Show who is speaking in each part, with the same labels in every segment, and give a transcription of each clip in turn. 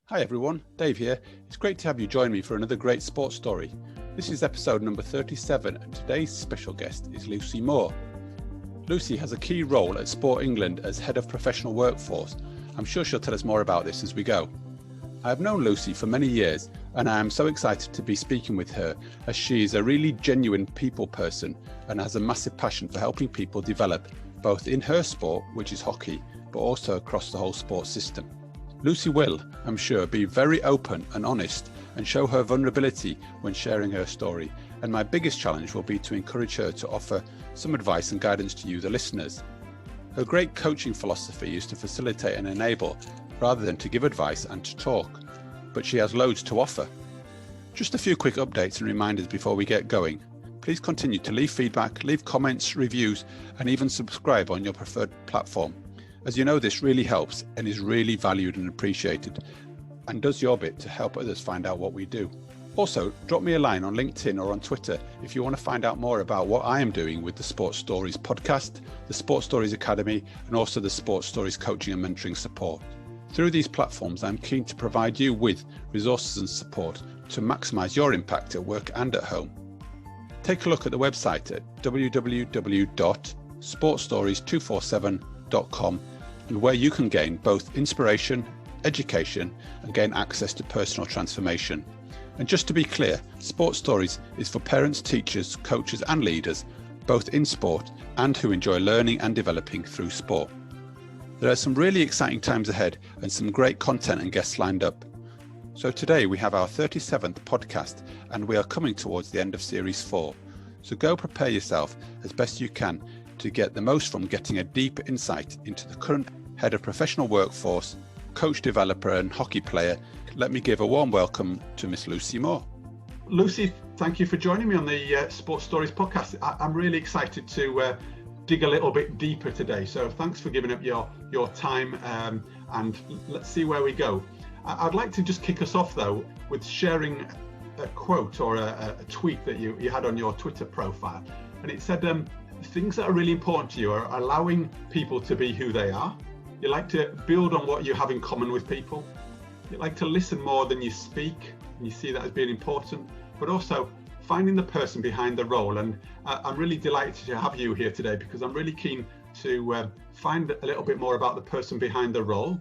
Speaker 1: Hi everyone, Dave here. It's great to have you join me for another great sports story. This is episode number 37 and today's special guest is Lucy Moore. Lucy has a key role at Sport England as Head of Professional Workforce. I'm sure she'll tell us more about this as we go. I have known Lucy for many years and I am so excited to be speaking with her as she is a really genuine people person and has a massive passion for helping people develop both in her sport, which is hockey, but also across the whole sports system. Lucy will, I'm sure, be very open and honest and show her vulnerability when sharing her story, and my biggest challenge will be to encourage her to offer some advice and guidance to you, the listeners. Her great coaching philosophy is to facilitate and enable rather than to give advice and to talk, but she has loads to offer. Just a few quick updates and reminders before we get going. Please continue to leave feedback, leave comments, reviews, and even subscribe on your preferred platform. As you know, this really helps and is really valued and appreciated and does your bit to help others find out what we do. Also, drop me a line on LinkedIn or on Twitter if you want to find out more about what I am doing with the Sports Stories podcast, the Sports Stories Academy, and also the Sports Stories coaching and mentoring support. Through these platforms, I'm keen to provide you with resources and support to maximise your impact at work and at home. Take a look at the website at www.sportstories247.com and where you can gain both inspiration, education, and gain access to personal transformation. And just to be clear, Sports Stories is for parents, teachers, coaches and leaders, both in sport and who enjoy learning and developing through sport. There are some really exciting times ahead and some great content and guests lined up. So today we have our 37th podcast and we are coming towards the end of Series 4. So go prepare yourself as best you can to get the most from getting a deep insight into the current Head of Professional Workforce, coach, developer and hockey player. Let me give a warm welcome to Miss Lucy Moore. Lucy, thank you for joining me on the Sports Stories podcast. I'm really excited to dig a little bit deeper today. So thanks for giving up your time and let's see where we go. I'd like to just kick us off though with sharing a quote or a tweet that you had on your Twitter profile. And it said, things that are really important to you are allowing people to be who they are. You like to build on what you have in common with people. You like to listen more than you speak, and you see that as being important, but also finding the person behind the role. And I'm really delighted to have you here today because I'm really keen to find a little bit more about the person behind the role,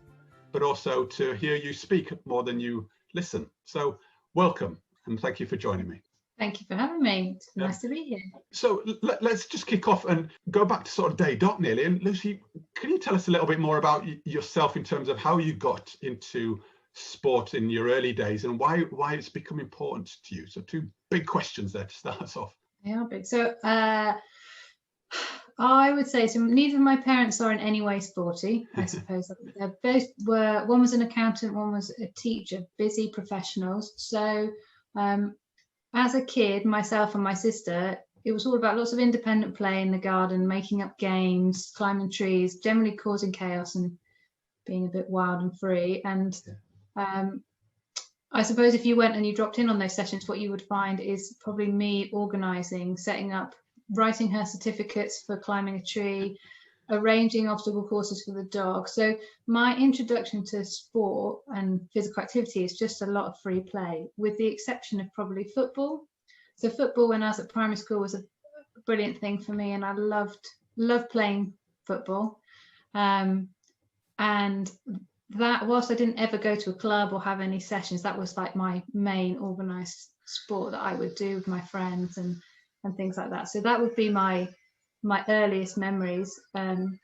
Speaker 1: but also to hear you speak more than you listen. So welcome and thank you for joining me.
Speaker 2: Thank you for having me. It's nice to be here.
Speaker 1: So let's just kick off and go back to sort of day dot nearly. And Lucy, can you tell us a little bit more about yourself in terms of how you got into sport in your early days and why it's become important to you? So two big questions there to start us off.
Speaker 2: They are big. So I would say, so neither of my parents are in any way sporty, I suppose. Both were, one was an accountant, one was a teacher, busy professionals. So as a kid, myself and my sister, it was all about lots of independent play in the garden, making up games, climbing trees, generally causing chaos and being a bit wild and free. And I suppose if you went and you dropped in on those sessions, what you would find is probably me organising, setting up, writing her certificates for climbing a tree, arranging obstacle courses for the dog. So my introduction to sport and physical activity is just a lot of free play, with the exception of probably football. So football when I was at primary school was a brilliant thing for me, and I loved playing football. And that, whilst I didn't ever go to a club or have any sessions, that was like my main organised sport that I would do with my friends and things like that. So that would be my earliest memories. In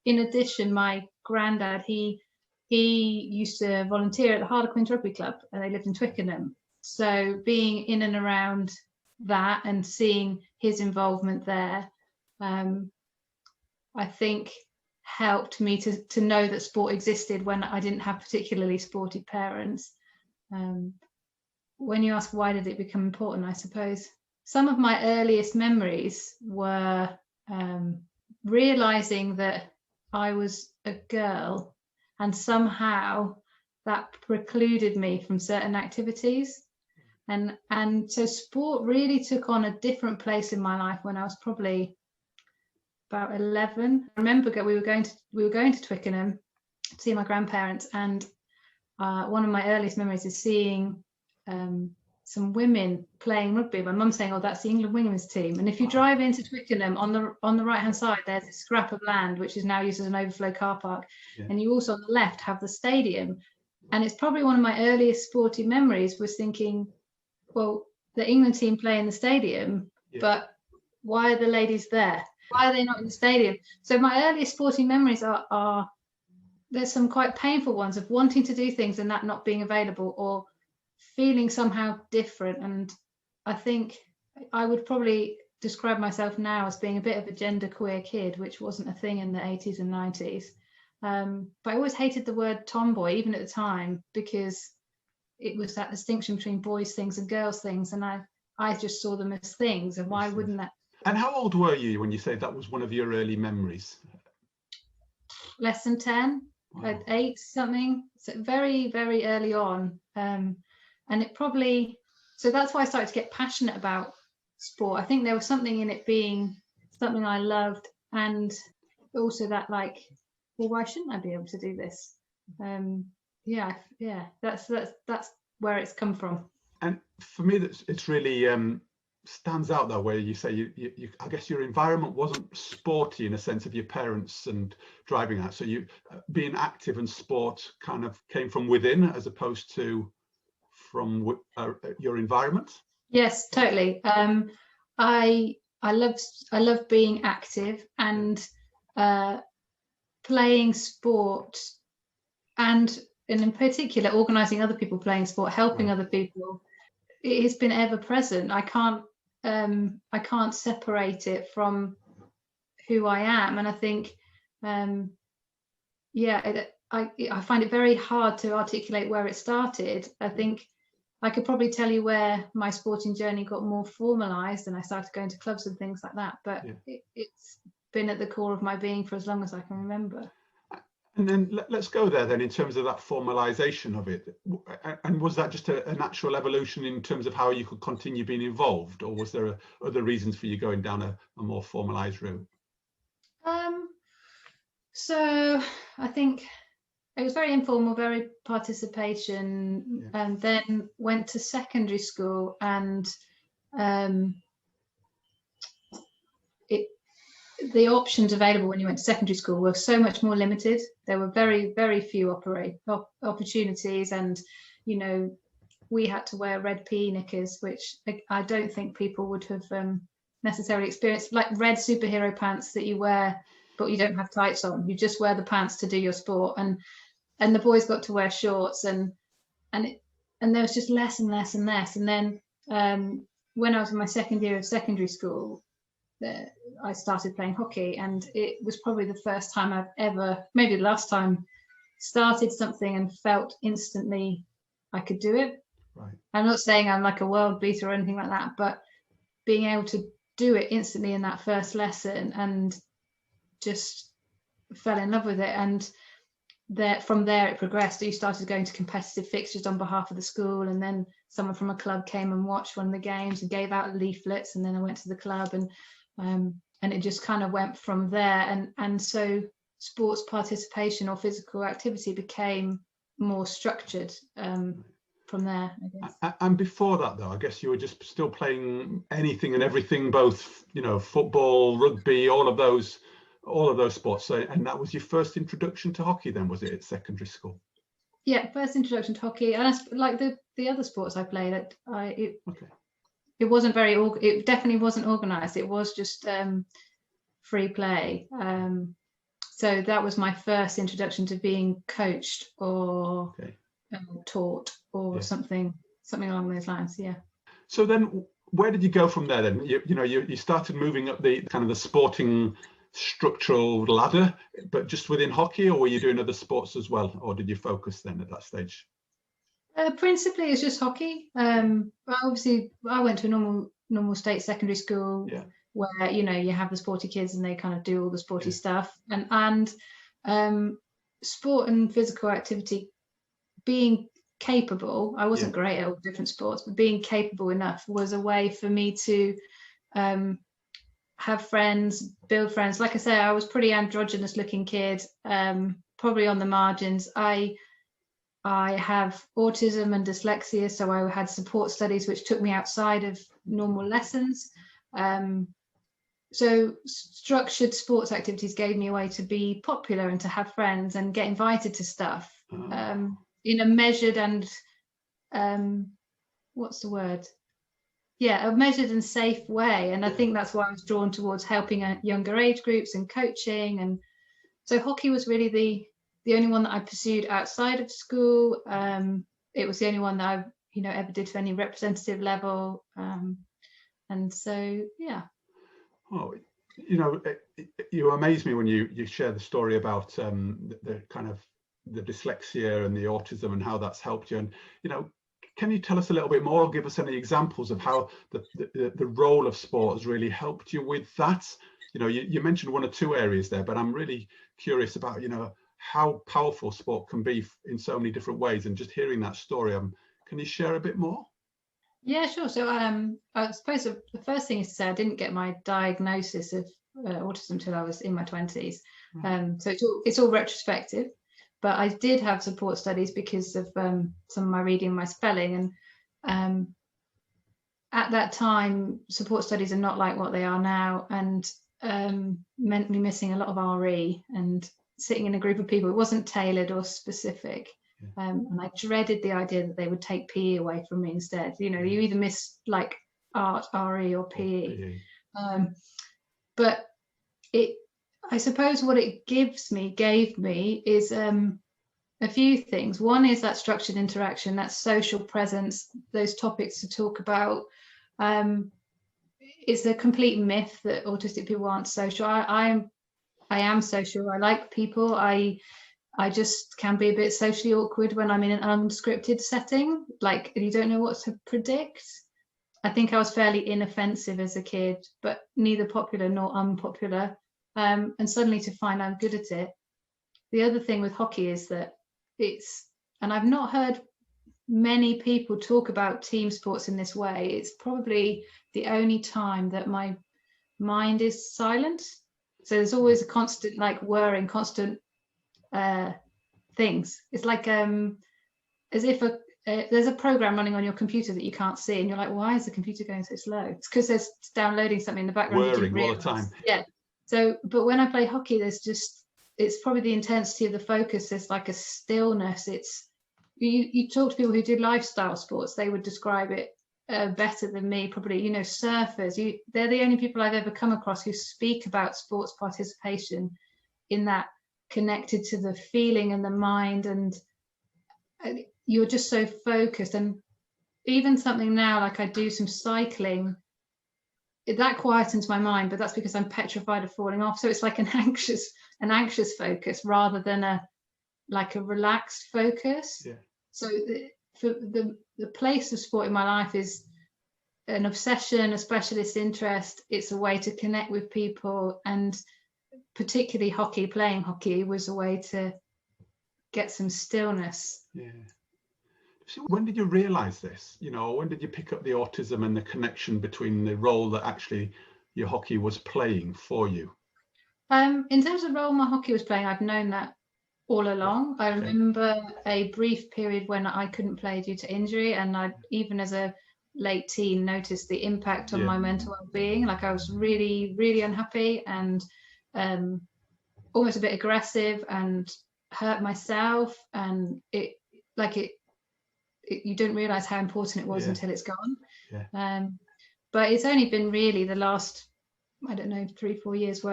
Speaker 2: addition, my granddad, he used to volunteer at the Harlequins Rugby Club, and they lived in Twickenham. So being in and around that and seeing his involvement there, I think helped me to know that sport existed when I didn't have particularly sporty parents. When you ask why did it become important, I suppose some of my earliest memories were realizing that I was a girl and somehow that precluded me from certain activities, and so sport really took on a different place in my life when I was probably about 11. I remember we were going to Twickenham to see my grandparents, and one of my earliest memories is seeing some women playing rugby. My mum saying, "Oh, that's the England women's team." And if you drive into Twickenham, on the right hand side, there's a scrap of land which is now used as an overflow car park, and you also on the left have the stadium. And it's probably one of my earliest sporty memories was thinking, well, the England team play in the stadium, but why are the ladies there? Why are they not in the stadium? So my earliest sporting memories are there's some quite painful ones of wanting to do things and that not being available, or feeling somehow different. And I think I would probably describe myself now as being a bit of a genderqueer kid, which wasn't a thing in the 80s and 90s. But I always hated the word tomboy, even at the time, because it was that distinction between boys things and girls things, and I just saw them as things, and why wouldn't that?
Speaker 1: And how old were you when you say that was one of your early memories?
Speaker 2: Less than 10, like 8 something, so very, very early on. And it probably, so that's why I started to get passionate about sport. I think there was something in it being something I loved, and also that, like, well, why shouldn't I be able to do this? That's where it's come from. And
Speaker 1: for me, it's really stands out that way. You say you I guess your environment wasn't sporty in a sense of your parents and driving that, so you being active and sport kind of came from within as opposed to from your environment.
Speaker 2: Yes, totally. I love being active and playing sport, and in particular organizing other people playing sport, helping other people. It has been ever present. I can't separate it from who I am, and I think I find it very hard to articulate where it started. I think I could probably tell you where my sporting journey got more formalized and I started going to clubs and things like that, but it's been at the core of my being for as long as I can remember.
Speaker 1: And then let's go there then in terms of that formalization of it. And was that just a natural evolution in terms of how you could continue being involved, or was there other reasons for you going down a more formalized route?
Speaker 2: So I think it was very informal, very participation, and then went to secondary school, and the options available when you went to secondary school were so much more limited. There were very, very few opportunities, and we had to wear red PE knickers, which I don't think people would have necessarily experienced, like red superhero pants that you wear but you don't have tights on. You just wear the pants to do your sport, and the boys got to wear shorts, and there was just less and less and less. And then when I was in my second year of secondary school, I started playing hockey, and it was probably the first time I've ever, maybe the last time, started something and felt instantly I could do it.
Speaker 1: Right.
Speaker 2: I'm not saying I'm like a world beater or anything like that, but being able to do it instantly in that first lesson, and just fell in love with it. And from there it progressed. You started going to competitive fixtures on behalf of the school, and then someone from a club came and watched one of the games and gave out leaflets, and then I went to the club, and it just kind of went from there. And so sports participation or physical activity became more structured from there, I guess.
Speaker 1: And before that, though, I guess you were just still playing anything and everything, both football, rugby, all of those sports. So, and that was your first introduction to hockey then, was it, at secondary school?
Speaker 2: Yeah, first introduction to hockey. And like the other sports I played, it wasn't it definitely wasn't organized. It was just free play. So that was my first introduction to being coached or taught or something along those lines. Yeah.
Speaker 1: So then where did you go from there then? You started moving up the kind of the sporting structural ladder, but just within hockey, or were you doing other sports as well, or did you focus then at that stage?
Speaker 2: Principally it's just hockey. Obviously I went to a normal state secondary school where you have the sporty kids and they kind of do all the sporty stuff, and sport and physical activity, being capable, I wasn't great at all different sports, but being capable enough was a way for me to have friends, build friends. Like I say, I was pretty androgynous looking kid, probably on the margins. I I have autism and dyslexia, so I had support studies which took me outside of normal lessons. So structured sports activities gave me a way to be popular and to have friends and get invited to stuff in a measured and what's the word? Yeah, a measured and safe way. And I think that's why I was drawn towards helping at younger age groups and coaching. And so hockey was really the only one that I pursued outside of school. It was the only one that I, ever did to any representative level. And so, yeah.
Speaker 1: Oh, you amaze me when you share the story about the kind of the dyslexia and the autism and how that's helped you. And, can you tell us a little bit more or give us any examples of how the role of sport has really helped you with that? You mentioned one or two areas there, but I'm really curious about, how powerful sport can be in so many different ways. And just hearing that story, can you share a bit more?
Speaker 2: Yeah, sure. So I suppose the first thing is to say I didn't get my diagnosis of autism until I was in my 20s. So it's all retrospective, but I did have support studies because of some of my reading and my spelling. And at that time, support studies are not like what they are now, and meant me missing a lot of RE and sitting in a group of people. It wasn't tailored or specific. And I dreaded the idea that they would take PE away from me instead. You either miss like art, RE, or PE. But I suppose what it gave me is a few things. One is that structured interaction, that social presence, those topics to talk about. It's a complete myth that autistic people aren't social. I am social. I like people. I just can be a bit socially awkward when I'm in an unscripted setting, like you don't know what to predict. I think I was fairly inoffensive as a kid, but neither popular nor unpopular. And suddenly to find I'm good at it. The other thing with hockey is that and I've not heard many people talk about team sports in this way. It's probably the only time that my mind is silent. So there's always a constant whirring, constant things. It's like as if there's a program running on your computer that you can't see, and you're like, why is the computer going so slow? It's because there's downloading something in the background.
Speaker 1: Whirring all the time.
Speaker 2: Yeah. So, but when I play hockey, it's probably the intensity of the focus. There's like a stillness. It's you talk to people who do lifestyle sports, they would describe it better than me, probably. Surfers. They're the only people I've ever come across who speak about sports participation in that connected to the feeling and the mind, and you're just so focused. And even something now, like I do some cycling, that quietens my mind, but that's because I'm petrified of falling off. So it's like an anxious focus rather than a relaxed focus.
Speaker 1: Yeah.
Speaker 2: So the place of sport in my life is an obsession, a specialist interest. It's a way to connect with people, and particularly hockey, playing hockey was a way to get some stillness.
Speaker 1: Yeah. So when did you realize this? When did you pick up the autism and the connection between the role that actually your hockey was playing for you?
Speaker 2: In terms of the role my hockey was playing, I've known that all along. I remember a brief period when I couldn't play due to injury, and I, even as a late teen, noticed the impact on my mental well-being. Like I was really, really unhappy and almost a bit aggressive and hurt myself, and you don't realize how important it was until it's gone. But it's only been really the last, I don't know, 3-4 years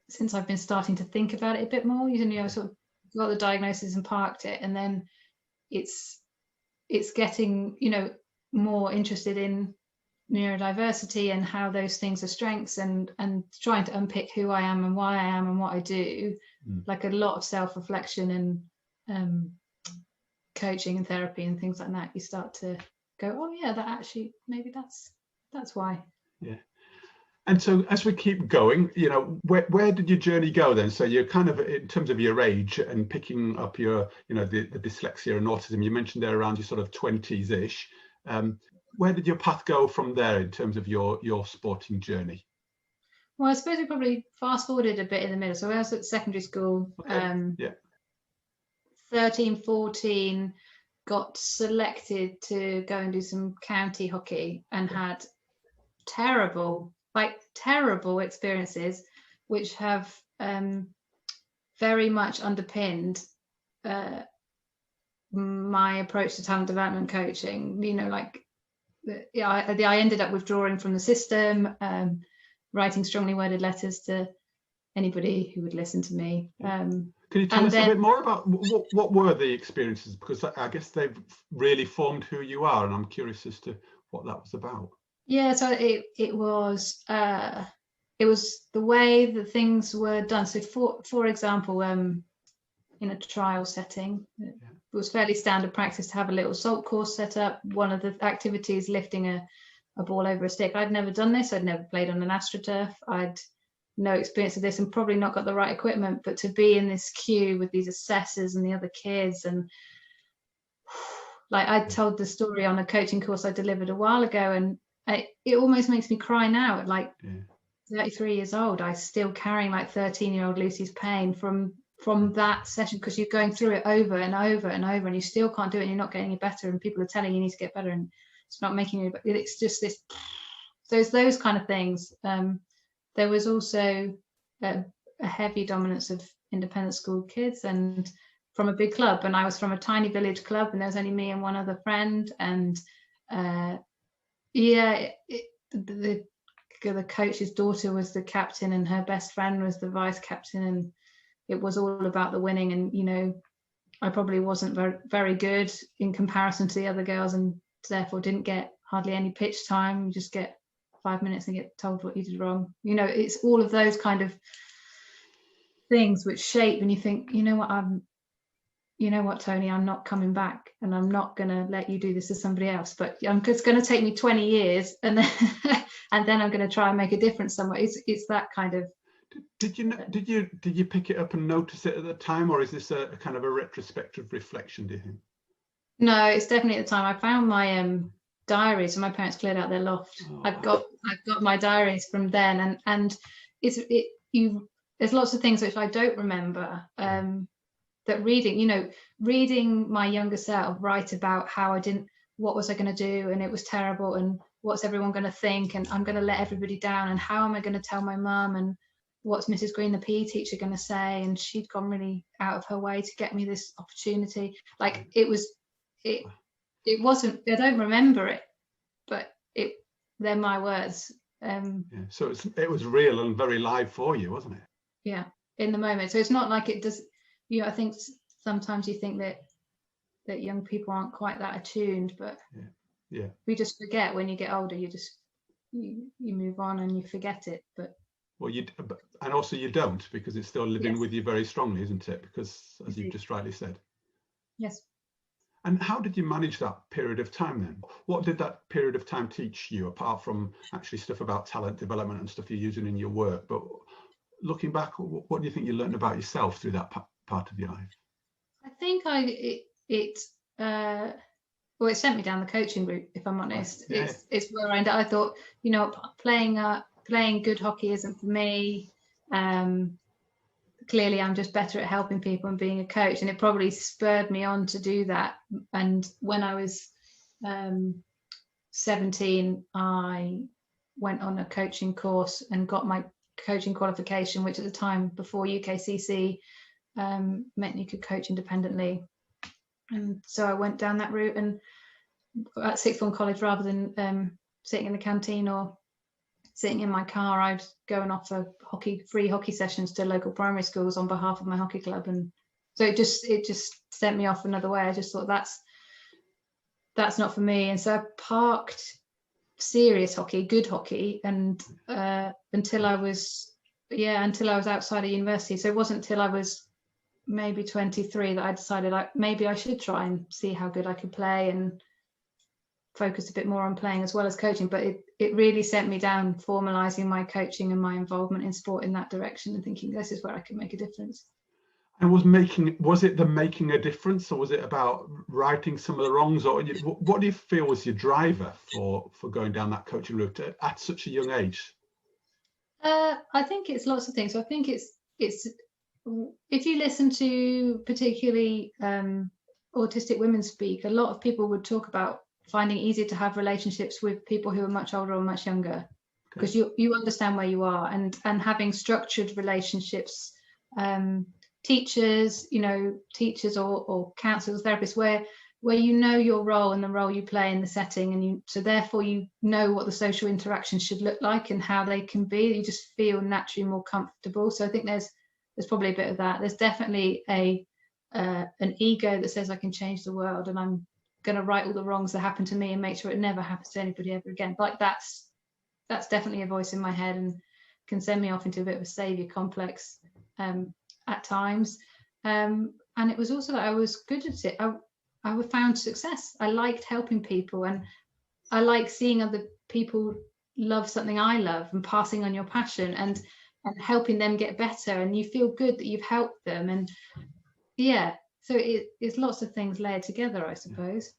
Speaker 2: since I've been starting to think about it a bit more. Sort of got the diagnosis and parked it, and then it's getting more interested in neurodiversity and how those things are strengths, and trying to unpick who I am and why I am and what I do. Like a lot of self-reflection and coaching and therapy and things like that. You start to go, oh yeah, that actually, maybe that's why. Yeah.
Speaker 1: And so as we keep going, where did your journey go then? So you're kind of, in terms of your age and picking up your, the dyslexia and autism, you mentioned there around your sort of 20s-ish. Where did your path go from there in terms of your sporting journey?
Speaker 2: Well, I suppose we probably fast forwarded a bit in the middle. So I was at secondary school. 13, 14, got selected to go and do some county hockey and had terrible experiences, which have very much underpinned my approach to talent development coaching. You know, like I ended up withdrawing from the system, writing strongly worded letters to anybody who would listen to me.
Speaker 1: Can you tell us a bit more about what were the experiences? Because I guess they've really formed who you are, and I'm curious as to what that was about.
Speaker 2: Yeah, so it was the way that things were done. So for example, in a trial setting, it was fairly standard practice to have a little salt course set up. One of the activities, lifting a ball over a stick. I'd never done this. I'd never played on an AstroTurf. I'd no experience of this and probably not got the right equipment, but to be in this queue with these assessors and the other kids, and like I told the story on a coaching course I delivered a while ago, and it almost makes me cry now at like 33 years old. I still carrying like 13-year-old Lucy's pain from that session, because you're going through it over and over and over, and you still can't do it, and you're not getting any better, and people are telling you need to get better, and it's not making you. It's just this. So it's those kind of things. There was also a heavy dominance of independent school kids, and from a big club, and I was from a tiny village club, and there was only me and one other friend, and the coach's daughter was the captain and her best friend was the vice captain, and it was all about the winning. And you know, I probably wasn't very, very good in comparison to the other girls, and therefore didn't get hardly any pitch time. You just get 5 minutes and get told what you did wrong. You know, it's all of those kind of things which shape, and you think, you know what, Tony, I'm not coming back, and I'm not going to let you do this to somebody else, but it's going to take me 20 years, and then and then I'm going to try and make a difference somewhere. It's that kind of.
Speaker 1: Did you pick it up and notice it at the time, or is this a kind of a retrospective reflection, do you think?
Speaker 2: No, it's definitely at the time. I found my diaries, and my parents cleared out their loft. I've got my diaries from then, and there's lots of things which I don't remember. That reading my younger self write about how what was I going to do, and it was terrible, and what's everyone going to think, and I'm going to let everybody down, and how am I going to tell my mum, and what's Mrs. Green, the PE teacher, going to say, and she'd gone really out of her way to get me this opportunity. Like it wasn't, I don't remember it, but they're my words.
Speaker 1: So it was real and very live for you, wasn't it?
Speaker 2: Yeah, in the moment. So it's not like it does. I think sometimes you think that young people aren't quite that attuned, but we just forget when you get older. You just you move on and you forget it. But
Speaker 1: and also you don't, because it's still living with you very strongly, isn't it? Because as you've just rightly said.
Speaker 2: Yes.
Speaker 1: And how did you manage that period of time then? What did that period of time teach you, apart from actually stuff about talent development and stuff you're using in your work? But looking back, what do you think you learned about yourself through that part of your life?
Speaker 2: I think it sent me down the coaching route, if I'm honest. Yeah. It's where I ended. I thought, playing good hockey isn't for me. Clearly I'm just better at helping people and being a coach, and it probably spurred me on to do that. And when I was 17, I went on a coaching course and got my coaching qualification, which at the time, before UKCC, meant you could coach independently. And so I went down that route, and at sixth form college, rather than sitting in the canteen or sitting in my car, I'd go and offer free hockey sessions to local primary schools on behalf of my hockey club. And so it just sent me off another way. I just thought that's not for me. And so I parked serious hockey, good hockey, and until I was outside of university. So it wasn't until I was maybe 23 that I decided maybe I should try and see how good I could play, and focus a bit more on playing as well as coaching. But it really sent me down formalizing my coaching and my involvement in sport in that direction, and thinking this is where I can make a difference.
Speaker 1: And was it the making a difference, or was it about righting some of the wrongs, or what do you feel was your driver for going down that coaching route at such a young age?
Speaker 2: I think it's lots of things. So I think it's if you listen to particularly autistic women speak, a lot of people would talk about finding it easier to have relationships with people who are much older or much younger, because you understand where you are, and having structured relationships, teachers or counselors, therapists, where you know your role and the role you play in the setting, and so therefore you know what the social interactions should look like and how they can be. You just feel naturally more comfortable. So I think there's probably a bit of that. There's definitely an ego that says I can change the world and I'm going to right all the wrongs that happen to me and make sure it never happens to anybody ever again. Like that's definitely a voice in my head and can send me off into a bit of a savior complex at times. And it was also that I was good at it. I found success. I liked helping people, and I like seeing other people love something I love and passing on your passion and helping them get better, and you feel good that you've helped them. And so it's lots of things layered together, I suppose.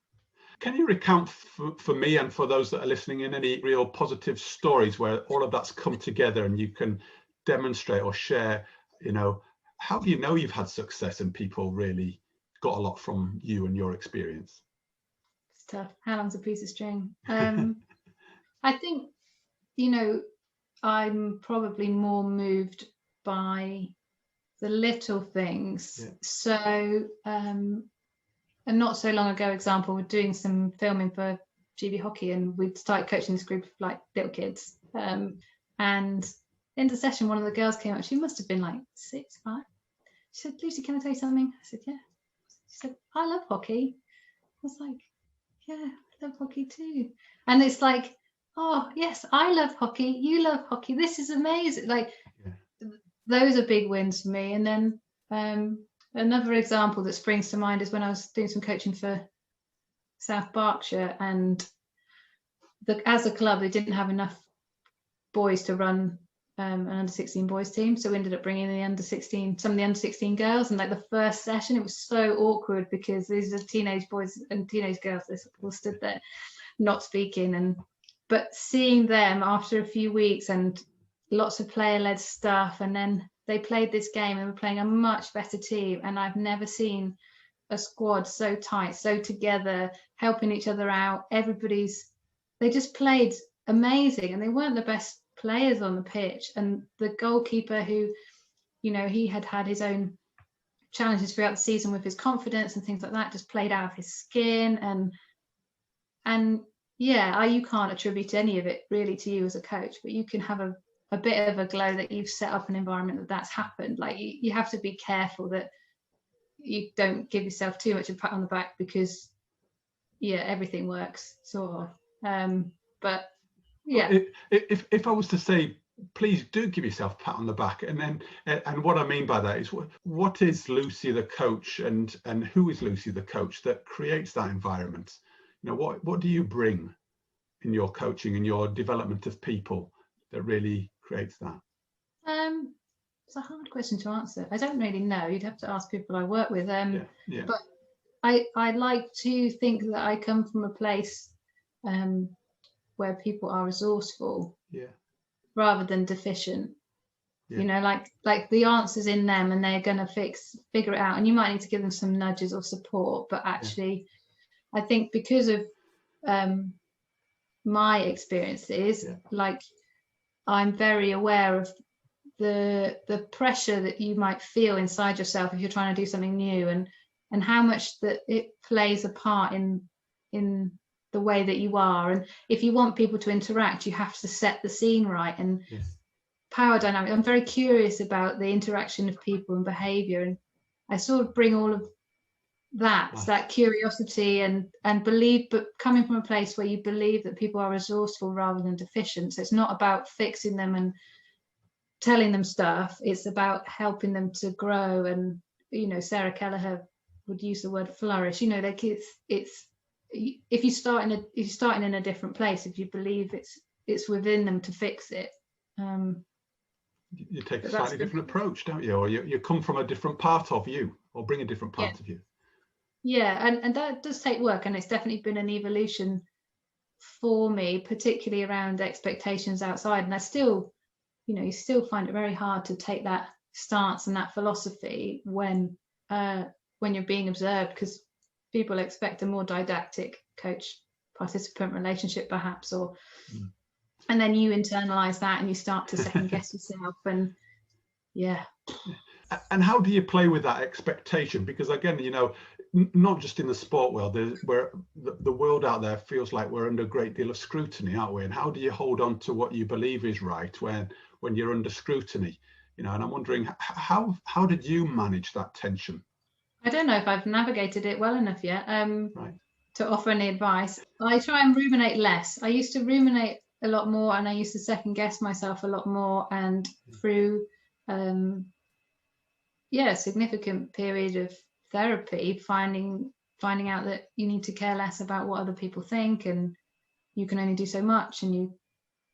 Speaker 1: Can you recount for me and for those that are listening in any real positive stories where all of that's come together and you can demonstrate or share, how do you know you've had success and people really got a lot from you and your experience?
Speaker 2: It's tough. How long's a piece of string? I think, I'm probably more moved by the little things. Yeah. So, and not so long ago, example, we're doing some filming for GB Hockey, and we'd started coaching this group of like little kids. And in the session, one of the girls came up. She must have been like 6, 5. She said, "Lucy, can I tell you something?" I said, "Yeah." She said, "I love hockey." I was like, "Yeah, I love hockey too." And it's like, "Oh yes, I love hockey. You love hockey. This is amazing." Like, those are big wins for me. And then another example that springs to mind is when I was doing some coaching for South Berkshire, and as a club, they didn't have enough boys to run an under-16 boys team, so we ended up bringing some of the under-16 girls. And like the first session, it was so awkward because these are teenage boys and teenage girls. They all stood there not speaking, but seeing them after a few weeks and lots of player-led stuff, and then they played this game and were playing a much better team. And I've never seen a squad so tight, so together, helping each other out. They just played amazing, and they weren't the best players on the pitch. And the goalkeeper, who, he had his own challenges throughout the season with his confidence and things like that, just played out of his skin. And you can't attribute any of it really to you as a coach, but you can have a bit of a glow that you've set up an environment that's happened. Like you have to be careful that you don't give yourself too much of a pat on the back, because everything works sort of. But yeah,
Speaker 1: if I was to say, please do give yourself a pat on the back, and what I mean by that is, what is Lucy the coach, and who is Lucy the coach that creates that environment? What do you bring in your coaching and your development of people that really creates that?
Speaker 2: It's a hard question to answer. I don't really know. You'd have to ask people I work with. But I like to think that I come from a place where people are resourceful, rather than deficient. Like the answer's in them, and they're going to figure it out. And you might need to give them some nudges or support. But actually, I think because of my experiences, like I'm very aware of the pressure that you might feel inside yourself if you're trying to do something new, and how much that it plays a part in the way that you are. And if you want people to interact, you have to set the scene right. And power dynamic, I'm very curious about the interaction of people and behavior, and I sort of bring all of that curiosity and believe, but coming from a place where you believe that people are resourceful rather than deficient. So it's not about fixing them and telling them stuff, it's about helping them to grow. And Sarah Kelleher would use the word flourish. Like it's if you're starting in a different place, if you believe it's within them to fix it,
Speaker 1: you take a slightly different approach, don't you? Or you come from a different part of you, or bring a different part of you.
Speaker 2: And that does take work, and it's definitely been an evolution for me, particularly around expectations outside. And I still you still find it very hard to take that stance and that philosophy when you're being observed, because people expect a more didactic coach participant relationship perhaps, or and then you internalize that and you start to second guess yourself. And
Speaker 3: and how do you play with that expectation? Because again, you know, not just in the sport world, where the world out there feels like we're under a great deal of scrutiny, aren't we? And how do you hold on to what you believe is right when you're under scrutiny? You know, and I'm wondering how did you manage that tension?
Speaker 2: I don't know if I've navigated it well enough yet to offer any advice. I try and ruminate less. I used to ruminate a lot more, and I used to second guess myself a lot more, and through a significant period of therapy, finding out that you need to care less about what other people think, and you can only do so much, and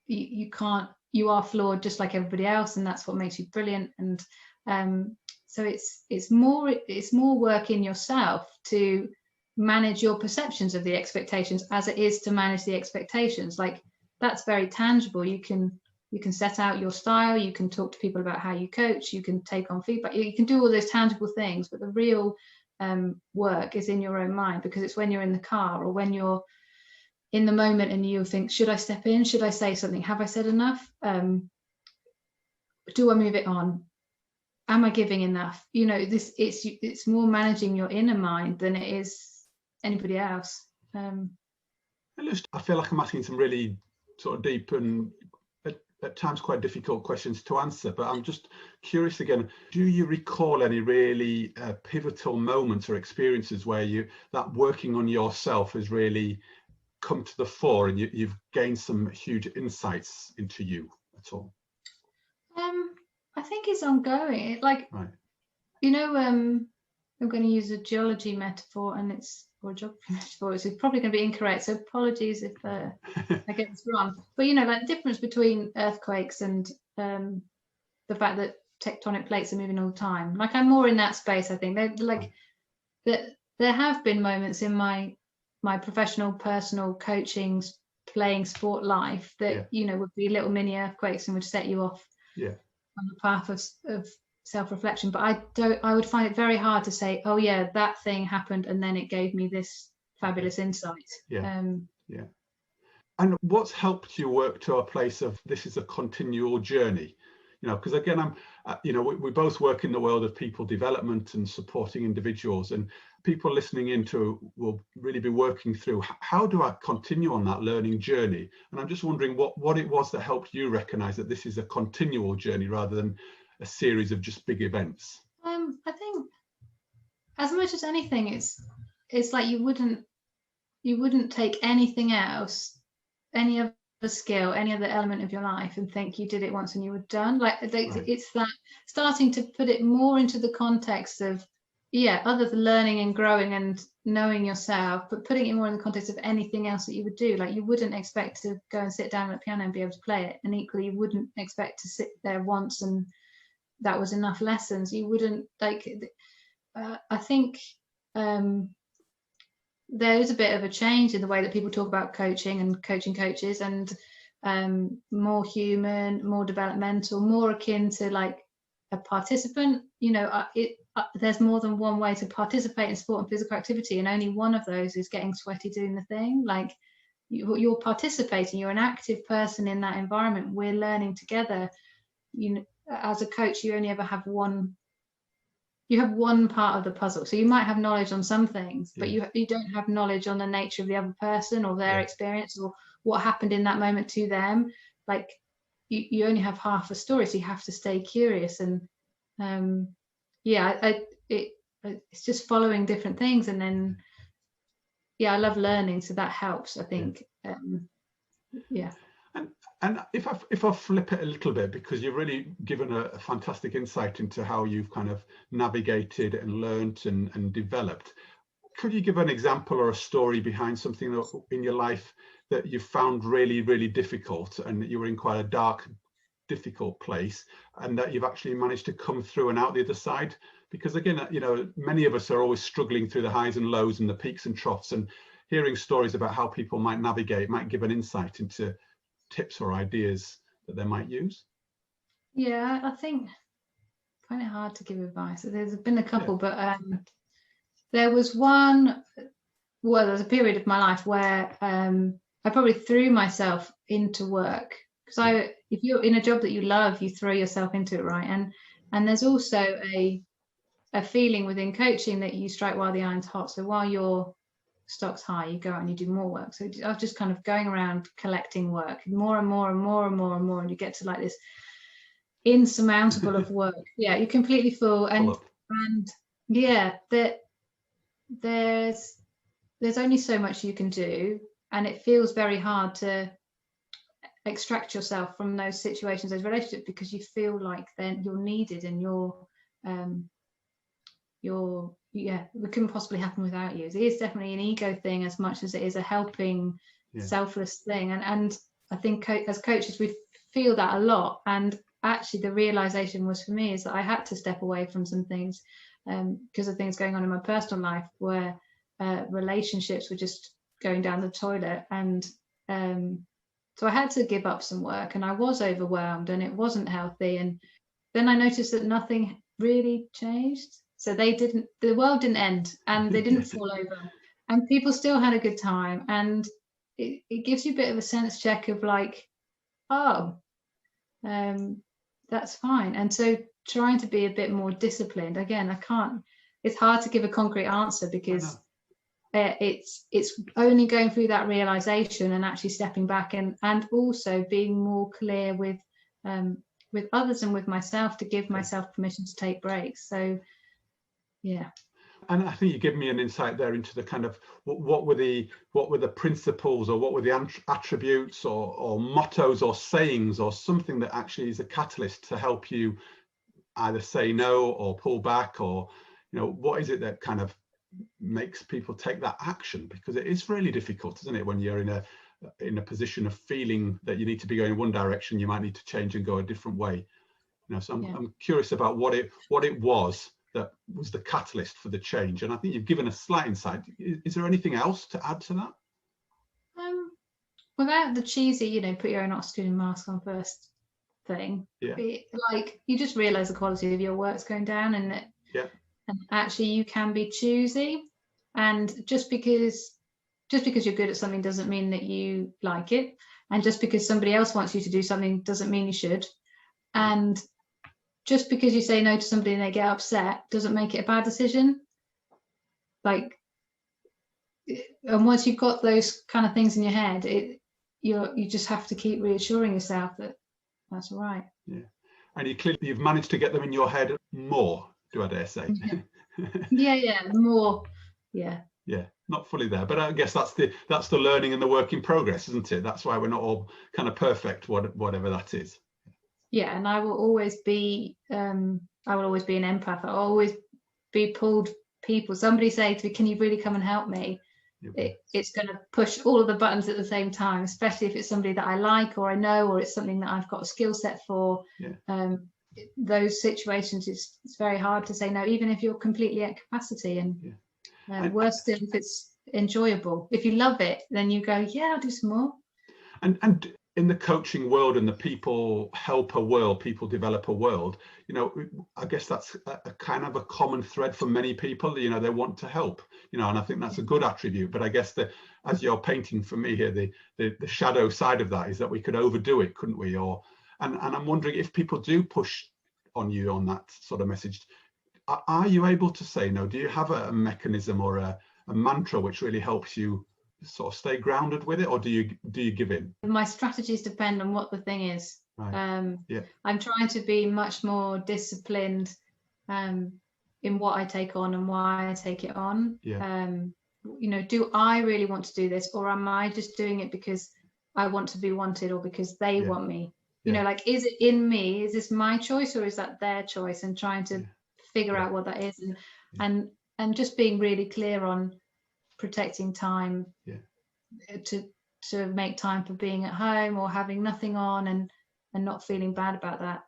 Speaker 2: you can't, you are flawed just like everybody else, and that's what makes you brilliant. And so it's more work in yourself to manage your perceptions of the expectations as it is to manage the expectations. Like, that's very tangible. You can set out your style, you can talk to people about how you coach, you can take on feedback, you can do all those tangible things, but the real work is in your own mind, because it's when you're in the car or when you're in the moment and you think, should I step in, should I say something, have I said enough, do I move it on, am I giving enough? You know, it's more managing your inner mind than it is anybody else.
Speaker 3: I feel like I'm asking some really sort of deep and at times quite difficult questions to answer, but I'm just curious again, do you recall any really pivotal moments or experiences where that working on yourself has really come to the fore and you've gained some huge insights into you at all?
Speaker 2: I think it's ongoing. You know, I'm going to use a geology metaphor, or a geography metaphor, it's probably going to be incorrect, so apologies if I get this wrong. But you know, like, the difference between earthquakes and the fact that tectonic plates are moving all the time. Like, I'm more in that space. I think that there have been moments in my professional, personal coaching, playing sport life that you know, would be little mini earthquakes and would set you off on the path of self-reflection. But I would find it very hard to say, oh yeah, that thing happened and then it gave me this fabulous insight.
Speaker 3: And what's helped you work to a place of this is a continual journey? You know, because again, we both work in the world of people development and supporting individuals, and people listening into will really be working through, how do I continue on that learning journey? And I'm just wondering what it was that helped you recognize that this is a continual journey rather than a series of just big events.
Speaker 2: I think as much as anything, it's like you wouldn't take anything else, any other skill, any other element of your life, and think you did it once and you were done. It's that starting to put it more into the context of other than learning and growing and knowing yourself, but putting it more in the context of anything else that you would do. Like, you wouldn't expect to go and sit down at a piano and be able to play it, and equally you wouldn't expect to sit there once and that was enough lessons. You wouldn't, like, I think there is a bit of a change in the way that people talk about coaching and coaching coaches, and more human, more developmental, more akin to like a participant. You know, there's more than one way to participate in sport and physical activity, and only one of those is getting sweaty doing the thing. Like, you're participating, you're an active person in that environment. We're learning together. You know, as a coach, you only ever have one part of the puzzle. So you might have knowledge on some things, but you don't have knowledge on the nature of the other person or their experience or what happened in that moment to them. Like, you only have half a story, so you have to stay curious. And it's just following different things, and then I love learning, so that helps, I think.
Speaker 3: And if I flip it a little bit, because you've really given a fantastic insight into how you've kind of navigated and learnt and developed, could you give an example or a story behind something in your life that you found really, really difficult, and that you were in quite a dark, difficult place, and that you've actually managed to come through and out the other side? Because again, you know, many of us are always struggling through the highs and lows and the peaks and troughs, and hearing stories about how people might navigate might give an insight into tips or ideas that they might use.
Speaker 2: I think find it hard to give advice. There's been a couple, but there was one. Well, there was a period of my life where I probably threw myself into work, because if you're in a job that you love, you throw yourself into it, right? And there's also a feeling within coaching that you strike while the iron's hot. So while your stock's high, you go out and you do more work. So I was just kind of going around collecting work, more and more and more and more and more, and you get to like this insurmountable of work. Yeah, you're completely full, and yeah, there's only so much you can do, and it feels very hard to extract yourself from those situations, those relationships, because you feel like then you're needed and it couldn't possibly happen without you. It is definitely an ego thing as much as it is a helping, selfless thing. And I think as coaches we feel that a lot. And actually the realization was for me is that I had to step away from some things because of things going on in my personal life where relationships were just going down the toilet, and so I had to give up some work, and I was overwhelmed and it wasn't healthy. And then I noticed that nothing really changed. So the world didn't end, and they didn't fall over, and people still had a good time. And it gives you a bit of a sense check of like, oh, that's fine. And so trying to be a bit more disciplined. Again, it's hard to give a concrete answer because it's only going through that realization and actually stepping back and also being more clear with others and with myself to give myself permission to take breaks. So yeah.
Speaker 3: And I think you give me an insight there into the kind of what were the principles, or what were the attributes or mottos or sayings or something that actually is a catalyst to help you either say no or pull back, or what is it that kind of makes people take that action? Because it is really difficult, isn't it, when you're in a position of feeling that you need to be going in one direction, you might need to change and go a different way. So I'm curious about what it was that was the catalyst for the change. And I think you've given a slight insight. Is there anything else to add to that?
Speaker 2: Without the cheesy, put your own oxygen mask on first thing. Like you just realize the quality of your work's going down, and actually you can be choosy. And just because you're good at something doesn't mean that you like it. And just because somebody else wants you to do something doesn't mean you should. And just because you say no to somebody and they get upset doesn't make it a bad decision. And once you've got those kind of things in your head, you just have to keep reassuring yourself that that's all right.
Speaker 3: Yeah, and you've managed to get them in your head more, do I dare say?
Speaker 2: More. Yeah,
Speaker 3: not fully there, but I guess that's the learning and the work in progress, isn't it? That's why we're not all kind of perfect, whatever that is.
Speaker 2: Yeah, and I will always be an empath. I'll always be pulled people. Somebody say to me, "Can you really come and help me?" It's going to push all of the buttons at the same time, especially if it's somebody that I like or I know, or it's something that I've got a skill set for. Those situations, it's very hard to say no, even if you're completely at capacity. And worse still, if it's enjoyable. If you love it, then you go, yeah, I'll do some more.
Speaker 3: And in the coaching world and the people helper world, people developer world, I guess that's a kind of a common thread for many people. They want to help, and I think that's a good attribute. But I guess as you're painting for me here, the shadow side of that is that we could overdo it, couldn't we? And I'm wondering if people do push on you on that sort of message, are you able to say no? Do you have a mechanism or a mantra which really helps you sort of stay grounded with it, or do you give in?
Speaker 2: My strategies depend on what the thing is.
Speaker 3: Right.
Speaker 2: I'm trying to be much more disciplined in what I take on and why I take it on. Do I really want to do this, or am I just doing it because I want to be wanted, or because they want me? Is it in me? Is this my choice, or is that their choice? And trying to figure out what that is, and just being really clear on protecting time to make time for being at home or having nothing on, and not feeling bad about that.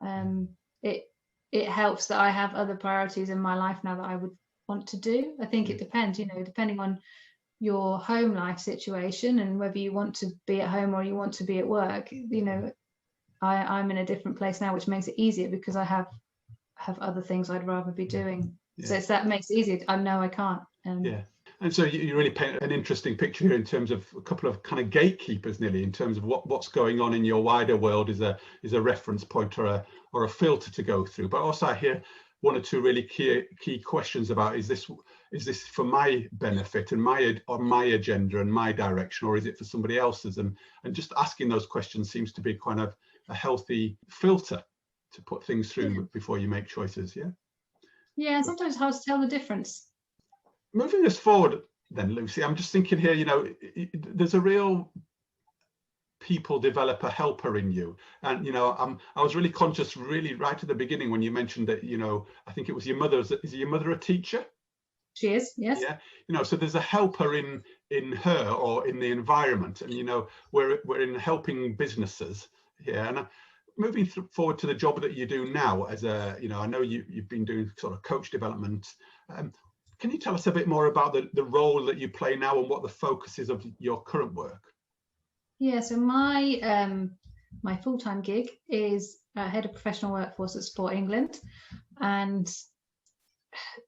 Speaker 2: It helps that I have other priorities in my life now that I would want to do. I think it depends, depending on your home life situation and whether you want to be at home or you want to be at work. I'm in a different place now, which makes it easier because I have have other things I'd rather be doing.
Speaker 3: Yeah.
Speaker 2: So that makes it easier. I know I can't.
Speaker 3: Yeah. And so you really paint an interesting picture here in terms of a couple of kind of gatekeepers, nearly, in terms of what's going on in your wider world is a reference point or a filter to go through. But also I hear one or two really key questions about, is this for my benefit and my agenda and my direction, or is it for somebody else's? And just asking those questions seems to be kind of a healthy filter to put things through before you make choices.
Speaker 2: Yeah, sometimes it's hard to tell the difference.
Speaker 3: Moving us forward then, Lucy, I'm just thinking here, there's a real people developer helper in you. And, I was really conscious really right at the beginning when you mentioned that, I think it was your mother. Is your mother a teacher?
Speaker 2: She is, yes.
Speaker 3: Yeah. So there's a helper in her or in the environment. And, we're in helping businesses here. And moving forward to the job that you do now as I know you've been doing sort of coach development. Can you tell us a bit more about the role that you play now and what the focus is of your current work?
Speaker 2: Yeah, so my full-time gig is head of professional workforce at Sport England, and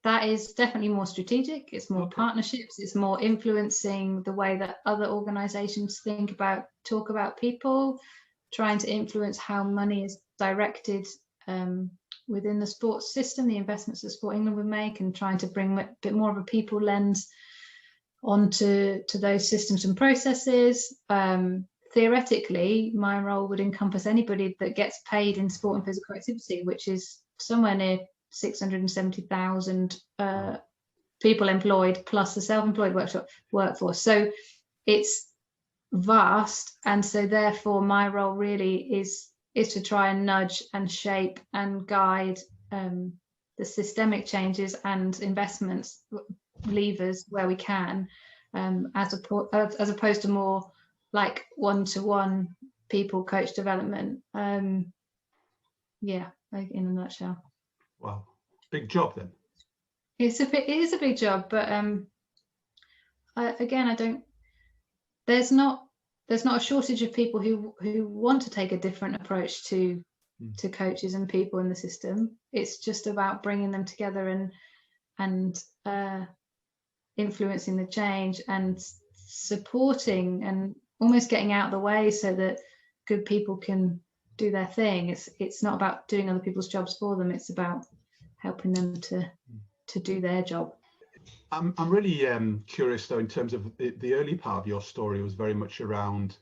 Speaker 2: that is definitely more strategic. It's more partnerships. It's more influencing the way that other organisations talk about people, trying to influence how money is directed within the sports system, the investments that Sport England would make, and trying to bring a bit more of a people lens onto those systems and processes. Theoretically, my role would encompass anybody that gets paid in sport and physical activity, which is somewhere near 670,000 people employed, plus the self-employed workforce. So it's vast, and so therefore my role really is to try and nudge and shape and guide the systemic changes and investments levers where we can, as opposed to more like one-to-one people coach development. Yeah, like in a nutshell.
Speaker 3: Wow, big job then.
Speaker 2: It is a big job, but there's not a shortage of people who want to take a different approach to coaches and people in the system. It's just about bringing them together and influencing the change and supporting and almost getting out of the way so that good people can do their thing. It's not about doing other people's jobs for them. It's about helping them to do their job.
Speaker 3: I'm really curious though, in terms of the early part of your story was very much around,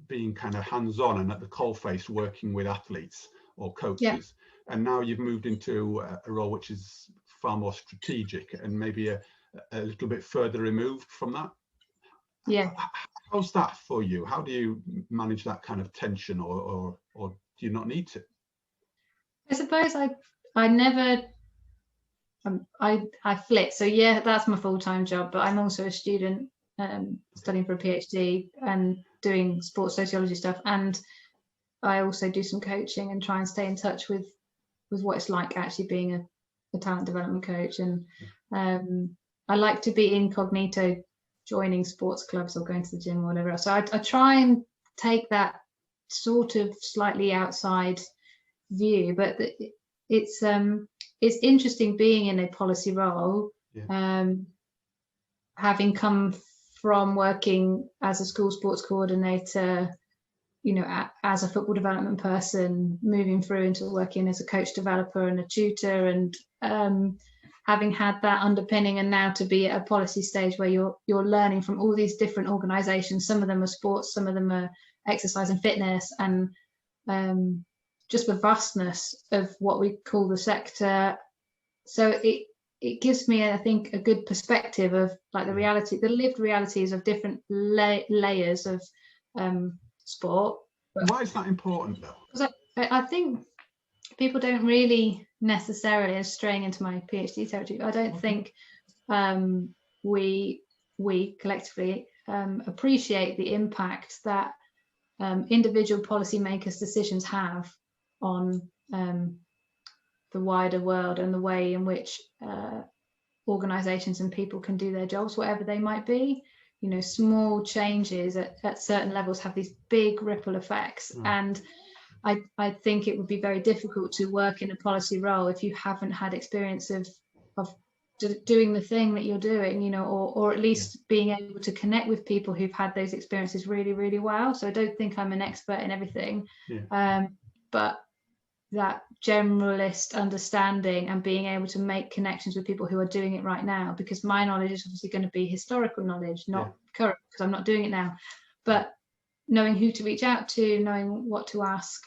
Speaker 3: being kind of hands-on and at the coalface working with athletes or coaches. Yeah. And now you've moved into a role which is far more strategic and maybe a little bit further removed from that.
Speaker 2: Yeah.
Speaker 3: How's that for you? How do you manage that kind of tension, or do you not need to?
Speaker 2: I suppose I never. I flit. So yeah, that's my full-time job, but I'm also a student studying for a PhD and doing sports sociology stuff, and I also do some coaching and try and stay in touch with what it's like actually being a talent development coach. And I like to be incognito, joining sports clubs or going to the gym or whatever else. So I try and take that sort of slightly outside view, but it's interesting being in a policy role, having come from working as a school sports coordinator, as a football development person, moving through into working as a coach developer and a tutor, and having had that underpinning, and now to be at a policy stage where you're learning from all these different organisations. Some of them are sports, some of them are exercise and fitness, and just the vastness of what we call the sector. So it gives me, I think, a good perspective of like the lived realities of different layers of sport.
Speaker 3: Why is that important though?
Speaker 2: Because I think people don't really necessarily, and straying into my PhD territory, I don't think we collectively appreciate the impact that individual policymakers' decisions have on the wider world and the way in which organisations and people can do their jobs, whatever they might be. Small changes at certain levels have these big ripple effects. And I think it would be very difficult to work in a policy role if you haven't had experience of doing the thing that you're doing, you know, or at least being able to connect with people who've had those experiences really, really well. So I don't think I'm an expert in everything, but that generalist understanding and being able to make connections with people who are doing it right now, because my knowledge is obviously going to be historical knowledge, not current, because I'm not doing it now, but knowing who to reach out to, knowing what to ask.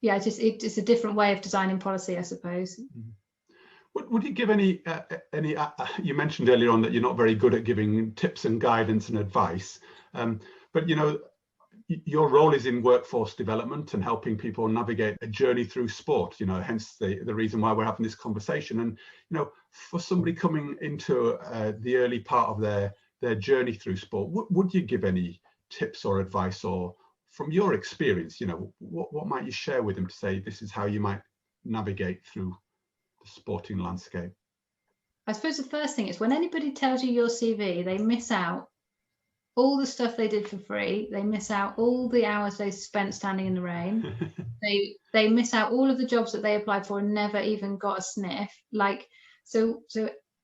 Speaker 2: It's a different way of designing policy, I suppose.
Speaker 3: Would you give any you mentioned earlier on that you're not very good at giving tips and guidance and advice, but you know, your role is in workforce development and helping people navigate a journey through sport, you know, hence the reason why we're having this conversation. And you know, for somebody coming into the early part of their journey through sport, would you give any tips or advice, or from your experience, you know, what might you share with them to say this is how you might navigate through the sporting landscape?
Speaker 2: I suppose the first thing is, when anybody tells you your CV, they miss out all the stuff they did for free. They miss out all the hours they spent standing in the rain. they miss out all of the jobs that they applied for and never even got a sniff. Like, so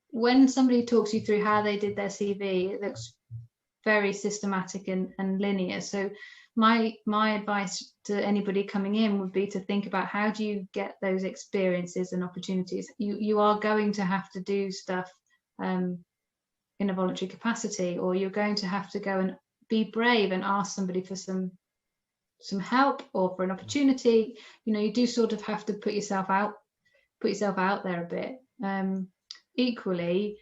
Speaker 2: when somebody talks you through how they did their CV, it looks very systematic and linear. So my advice to anybody coming in would be to think about, how do you get those experiences and opportunities? You are going to have to do stuff in a voluntary capacity, or you're going to have to go and be brave and ask somebody for some help or for an opportunity. You know, you do sort of have to put yourself out there a bit. Equally,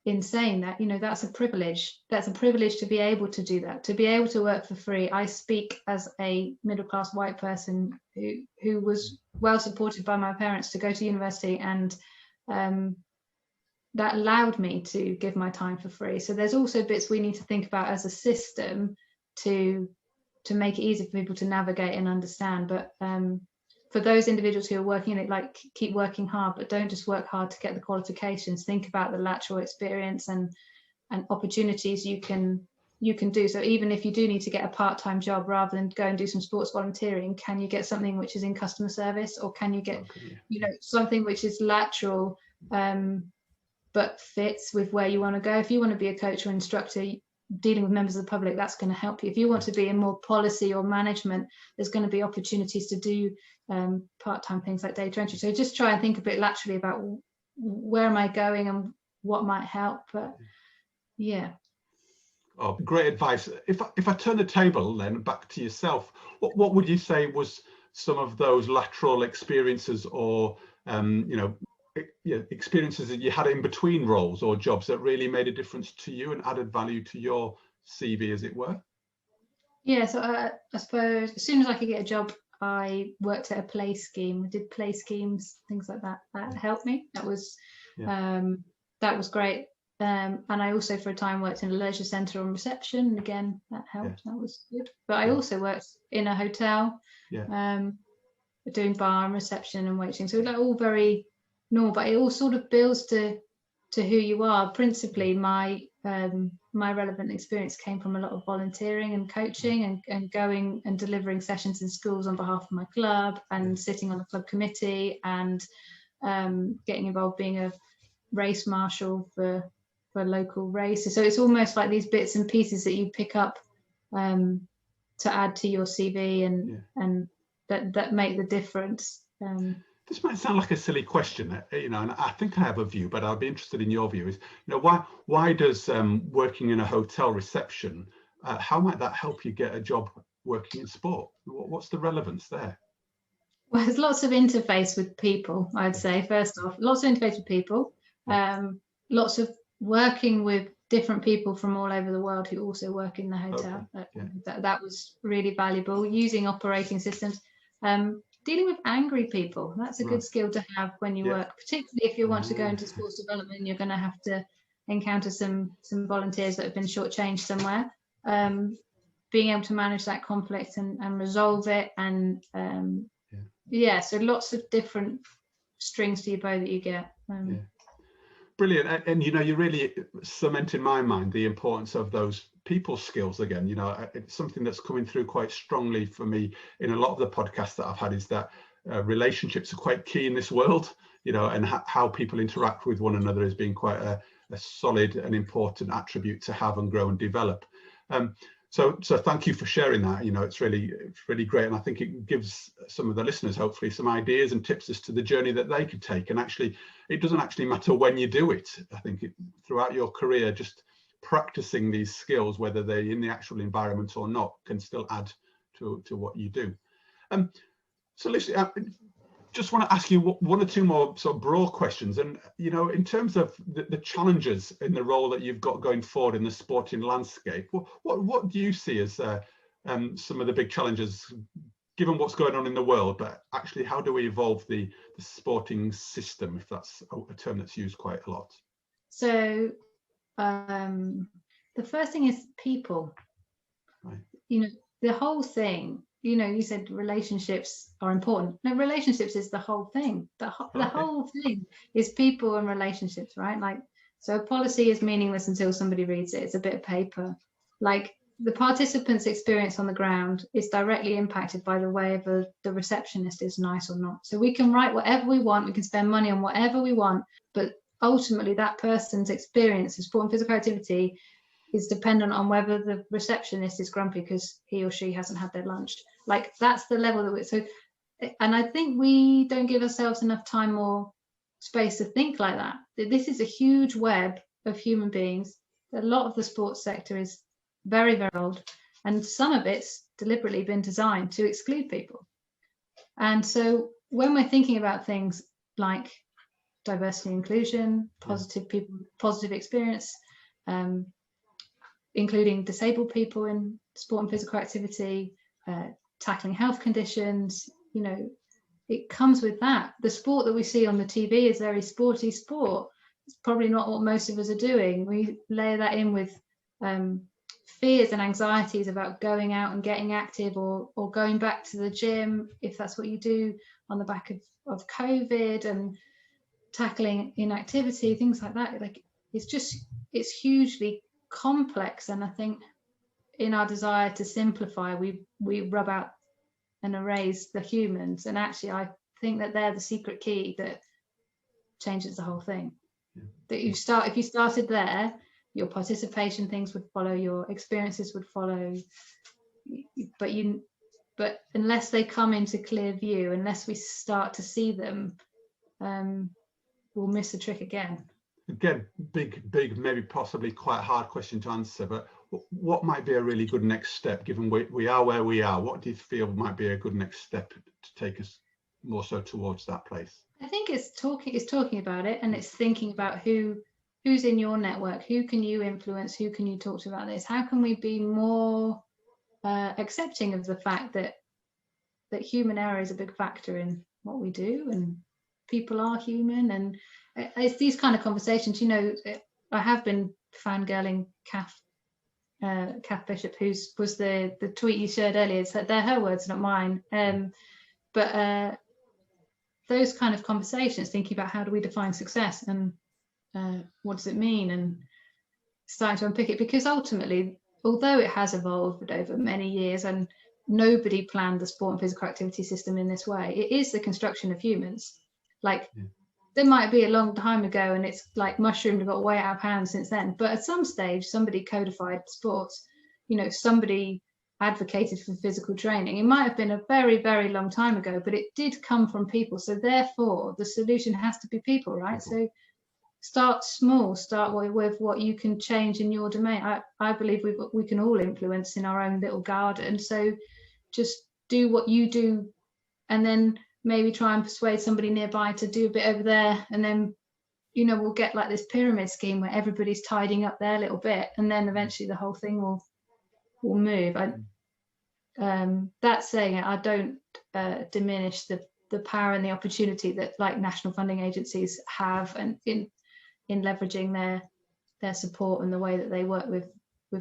Speaker 2: in saying that, you know, that's a privilege to be able to do that, to be able to work for free. I speak as a middle-class white person who was well supported by my parents to go to university, and that allowed me to give my time for free. So there's also bits we need to think about as a system to make it easy for people to navigate and understand. But for those individuals who are working in it, like, keep working hard, but don't just work hard to get the qualifications. Think about the lateral experience and opportunities you can do. So even if you do need to get a part-time job, rather than go and do some sports volunteering, can you get something which is in customer service, or can you get you know, something which is lateral but fits with where you want to go? If you want to be a coach or instructor dealing with members of the public, that's going to help you. If you want to be in more policy or management, there's going to be opportunities to do part-time things like data entry. So just try and think a bit laterally about where am I going and what might help. But yeah.
Speaker 3: Oh, great advice. If I turn the table then back to yourself, what would you say was some of those lateral experiences, or you know, experiences that you had in between roles or jobs that really made a difference to you and added value to your CV, as it were? Yeah,
Speaker 2: so I suppose as soon as I could get a job, I worked at a play scheme. I did play schemes, things like that. That helped me. That was great. And I also for a time worked in a leisure centre on reception, and again that helped. That was good. But I also worked in a hotel, doing bar and reception and waiting. So they're all very normal, but it all sort of builds to who you are. Principally, my relevant experience came from a lot of volunteering and coaching, and going and delivering sessions in schools on behalf of my club, and sitting on the club committee, and getting involved being a race marshal for local races. So it's almost like these bits and pieces that you pick up to add to your CV, and that make the difference.
Speaker 3: This might sound like a silly question, you know, and I think I have a view, but I'll be interested in your view. Is, you know, why does working in a hotel reception, how might that help you get a job working in sport? What's the relevance there?
Speaker 2: Well, there's lots of interface with people, I'd say. First off, lots of interface with people, lots of working with different people from all over the world who also work in the hotel. That was really valuable. Using operating systems. Dealing with angry people, that's a good skill to have when you work, particularly if you want to go into sports development. You're going to have to encounter some volunteers that have been shortchanged somewhere. Being able to manage that conflict and resolve it, and so lots of different strings to your bow that you get.
Speaker 3: Brilliant. And you know, you really cement in my mind the importance of those people skills again. You know, it's something that's coming through quite strongly for me in a lot of the podcasts that I've had, is that relationships are quite key in this world, you know, and how people interact with one another has been quite a solid and important attribute to have and grow and develop. So thank you for sharing that. You know, it's really great, and I think it gives some of the listeners hopefully some ideas and tips as to the journey that they could take. And actually, it doesn't actually matter when you do it. I think throughout your career, just practicing these skills, whether they're in the actual environment or not, can still add to what you do. So listen, just want to ask you one or two more sort of broad questions. And, you know, in terms of the challenges in the role that you've got going forward in the sporting landscape, what do you see as some of the big challenges, given what's going on in the world, but actually how do we evolve the sporting system, if that's a term that's used quite a lot?
Speaker 2: So the first thing is people. Right. You know, the whole thing, you know, you said relationships are important. No, relationships is the whole thing. The whole thing is people and relationships, right? Like, so policy is meaningless until somebody reads it. It's a bit of paper. Like, the participant's experience on the ground is directly impacted by the way the receptionist is nice or not. So we can write whatever we want, we can spend money on whatever we want, but ultimately that person's experience of sport and physical activity is dependent on whether the receptionist is grumpy because he or she hasn't had their lunch. Like, that's the level that we're, so, and I think we don't give ourselves enough time or space to think like that. This is a huge web of human beings. A lot of the sports sector is very, very old, and some of it's deliberately been designed to exclude people. And so when we're thinking about things like diversity and inclusion, positive people, positive experience, including disabled people in sport and physical activity, tackling health conditions, you know, it comes with that. The sport that we see on the TV is very sporty sport. It's probably not what most of us are doing. We layer that in with fears and anxieties about going out and getting active or going back to the gym, if that's what you do, on the back of COVID, and tackling inactivity, things like that. Like, it's hugely complex, and I think in our desire to simplify, we rub out and erase the humans, and actually I think that they're the secret key that changes the whole thing. That if you started there, your participation things would follow, your experiences would follow, but unless they come into clear view, unless we start to see them, we'll miss the trick again.
Speaker 3: Again, big, maybe possibly quite a hard question to answer, but what might be a really good next step, given we are where we are? What do you feel might be a good next step to take us more so towards that place?
Speaker 2: I think it's talking about it, and it's thinking about who's in your network, who can you influence, who can you talk to about this? How can we be more accepting of the fact that human error is a big factor in what we do, and people are human, and it's these kind of conversations. You know, I have been fangirling Kath Bishop, was the tweet you shared earlier. It's that they're her words, not mine. But those kind of conversations, thinking about how do we define success, and what does it mean, and starting to unpick it, because ultimately, although it has evolved over many years and nobody planned the sport and physical activity system in this way, it is the construction of humans. Like, there might be a long time ago, and it's like mushroomed and got way out of hand since then, but at some stage somebody codified sports, you know, somebody advocated for physical training. It might have been a very, very long time ago, but it did come from people. So therefore the solution has to be people, right? So start small, start with what you can change in your domain. I believe we can all influence in our own little garden. So just do what you do, and then maybe try and persuade somebody nearby to do a bit over there, and then, you know, we'll get like this pyramid scheme where everybody's tidying up their little bit, and then eventually the whole thing will move. That saying it, I don't diminish the power and the opportunity that like national funding agencies have, and in leveraging their support and the way that they work with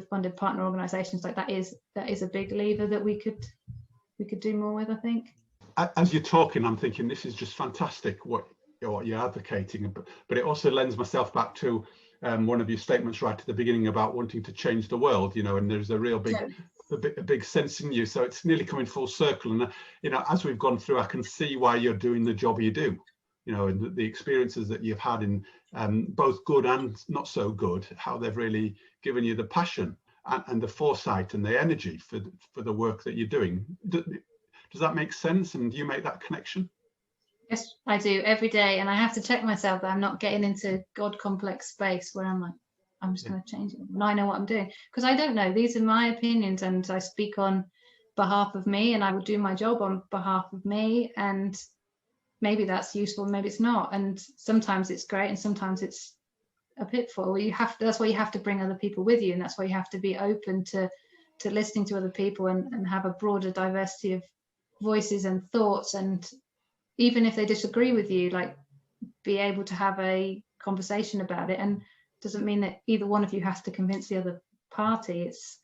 Speaker 2: funded partner organisations. Like, that is a big lever that we could do more with, I think.
Speaker 3: As you're talking, I'm thinking this is just fantastic what you're advocating, but it also lends myself back to one of your statements right at the beginning about wanting to change the world, you know, and there's a real big, a big sense in you. So it's nearly coming full circle. And, you know, as we've gone through, I can see why you're doing the job you do, you know, and the experiences that you've had in both good and not so good, how they've really given you the passion and the foresight and the energy for the work that you're doing. Does that make sense? And do you make that connection?
Speaker 2: Yes, I do every day. And I have to check myself that I'm not getting into God complex space where I'm like, I'm just going to change it. And I know what I'm doing, because I don't know. These are my opinions and I speak on behalf of me, and I will do my job on behalf of me. And maybe that's useful, maybe it's not. And sometimes it's great and sometimes it's a pitfall. That's why you have to bring other people with you. And that's why you have to be open to listening to other people and have a broader diversity of voices and thoughts. And even if they disagree with you, like, be able to have a conversation about it. And doesn't mean that either one of you has to convince the other party. It's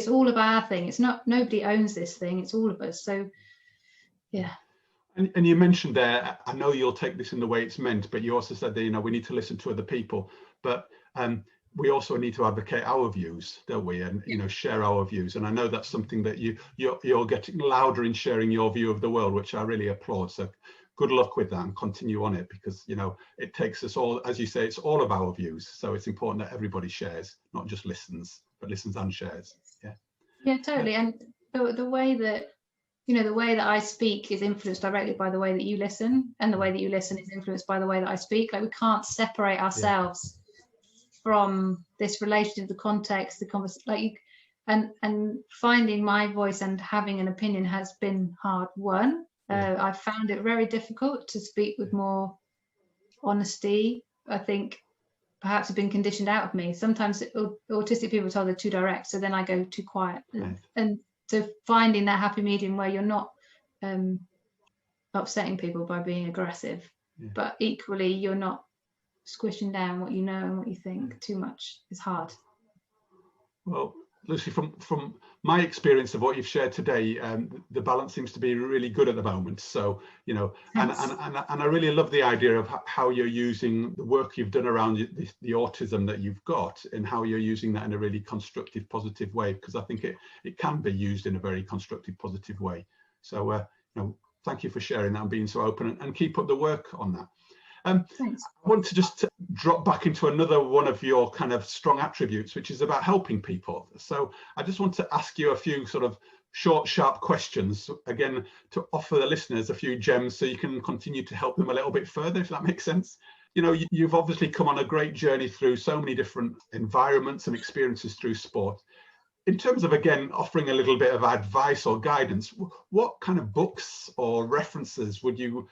Speaker 2: all of our thing. It's not, nobody owns this thing, it's all of us. So yeah.
Speaker 3: And you mentioned there, I know you'll take this in the way it's meant, but you also said that, you know, we need to listen to other people, but we also need to advocate our views, don't we? And, you know, share our views. And I know that's something that you're getting louder in sharing your view of the world, which I really applaud. So good luck with that and continue on it, because, you know, it takes us all, as you say, it's all of our views. So it's important that everybody shares, not just listens, but listens and shares.
Speaker 2: Yeah, totally. And the way that, you know, the way that I speak is influenced directly by the way that you listen, and the way that you listen is influenced by the way that I speak. Like, we can't separate ourselves from this relationship, the context, the conversation. Like, and finding my voice and having an opinion has been hard won. I found it very difficult to speak with more honesty. I think perhaps it's been conditioned out of me. Sometimes autistic people are told they're too direct, so then I go too quiet. And so finding that happy medium where you're not upsetting people by being aggressive, but equally you're not squishing down what you know and what you think too much is hard. Well,
Speaker 3: Lucy, from my experience of what you've shared today, the balance seems to be really good at the moment. So, you know, and I really love the idea of how you're using the work you've done around the autism that you've got, and how you're using that in a really constructive, positive way, because I think it can be used in a very constructive, positive way. So, you know, thank you for sharing that and being so open, and keep up the work on that. I want to just drop back into another one of your kind of strong attributes, which is about helping people. So I just want to ask you a few sort of short, sharp questions, again, to offer the listeners a few gems so you can continue to help them a little bit further, if that makes sense. You know, you've obviously come on a great journey through so many different environments and experiences through sport. In terms of, again, offering a little bit of advice or guidance, what kind of books or references would you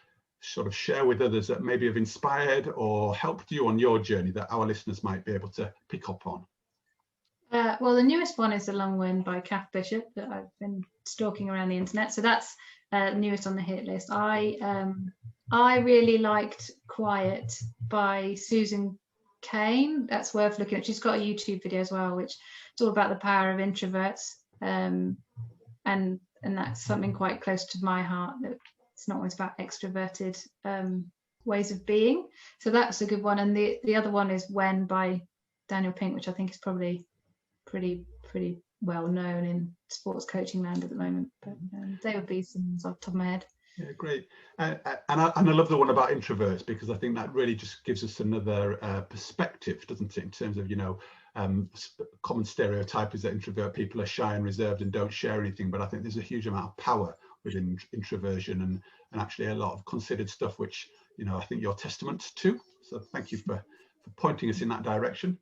Speaker 3: sort of share with others that maybe have inspired or helped you on your journey that our listeners might be able to pick up on?
Speaker 2: Well, the newest one is The Long Win by Kath Bishop that I've been stalking around the internet. So that's newest on the hit list. I really liked Quiet by Susan Cain. That's worth looking at. She's got a YouTube video as well, which is all about the power of introverts. And that's something quite close to my heart, that it's not always about extroverted ways of being. So that's a good one. And the other one is When by Daniel Pink, which I think is probably pretty well known in sports coaching land at the moment. But they would be some off the top of my head.
Speaker 3: Yeah, great. And I love the one about introverts, because I think that really just gives us another perspective, doesn't it, in terms of, you know, common stereotype is that introvert people are shy and reserved and don't share anything, but I think there's a huge amount of power within introversion and actually a lot of considered stuff, which, you know, I think you're testament to. So thank you for pointing us in that direction.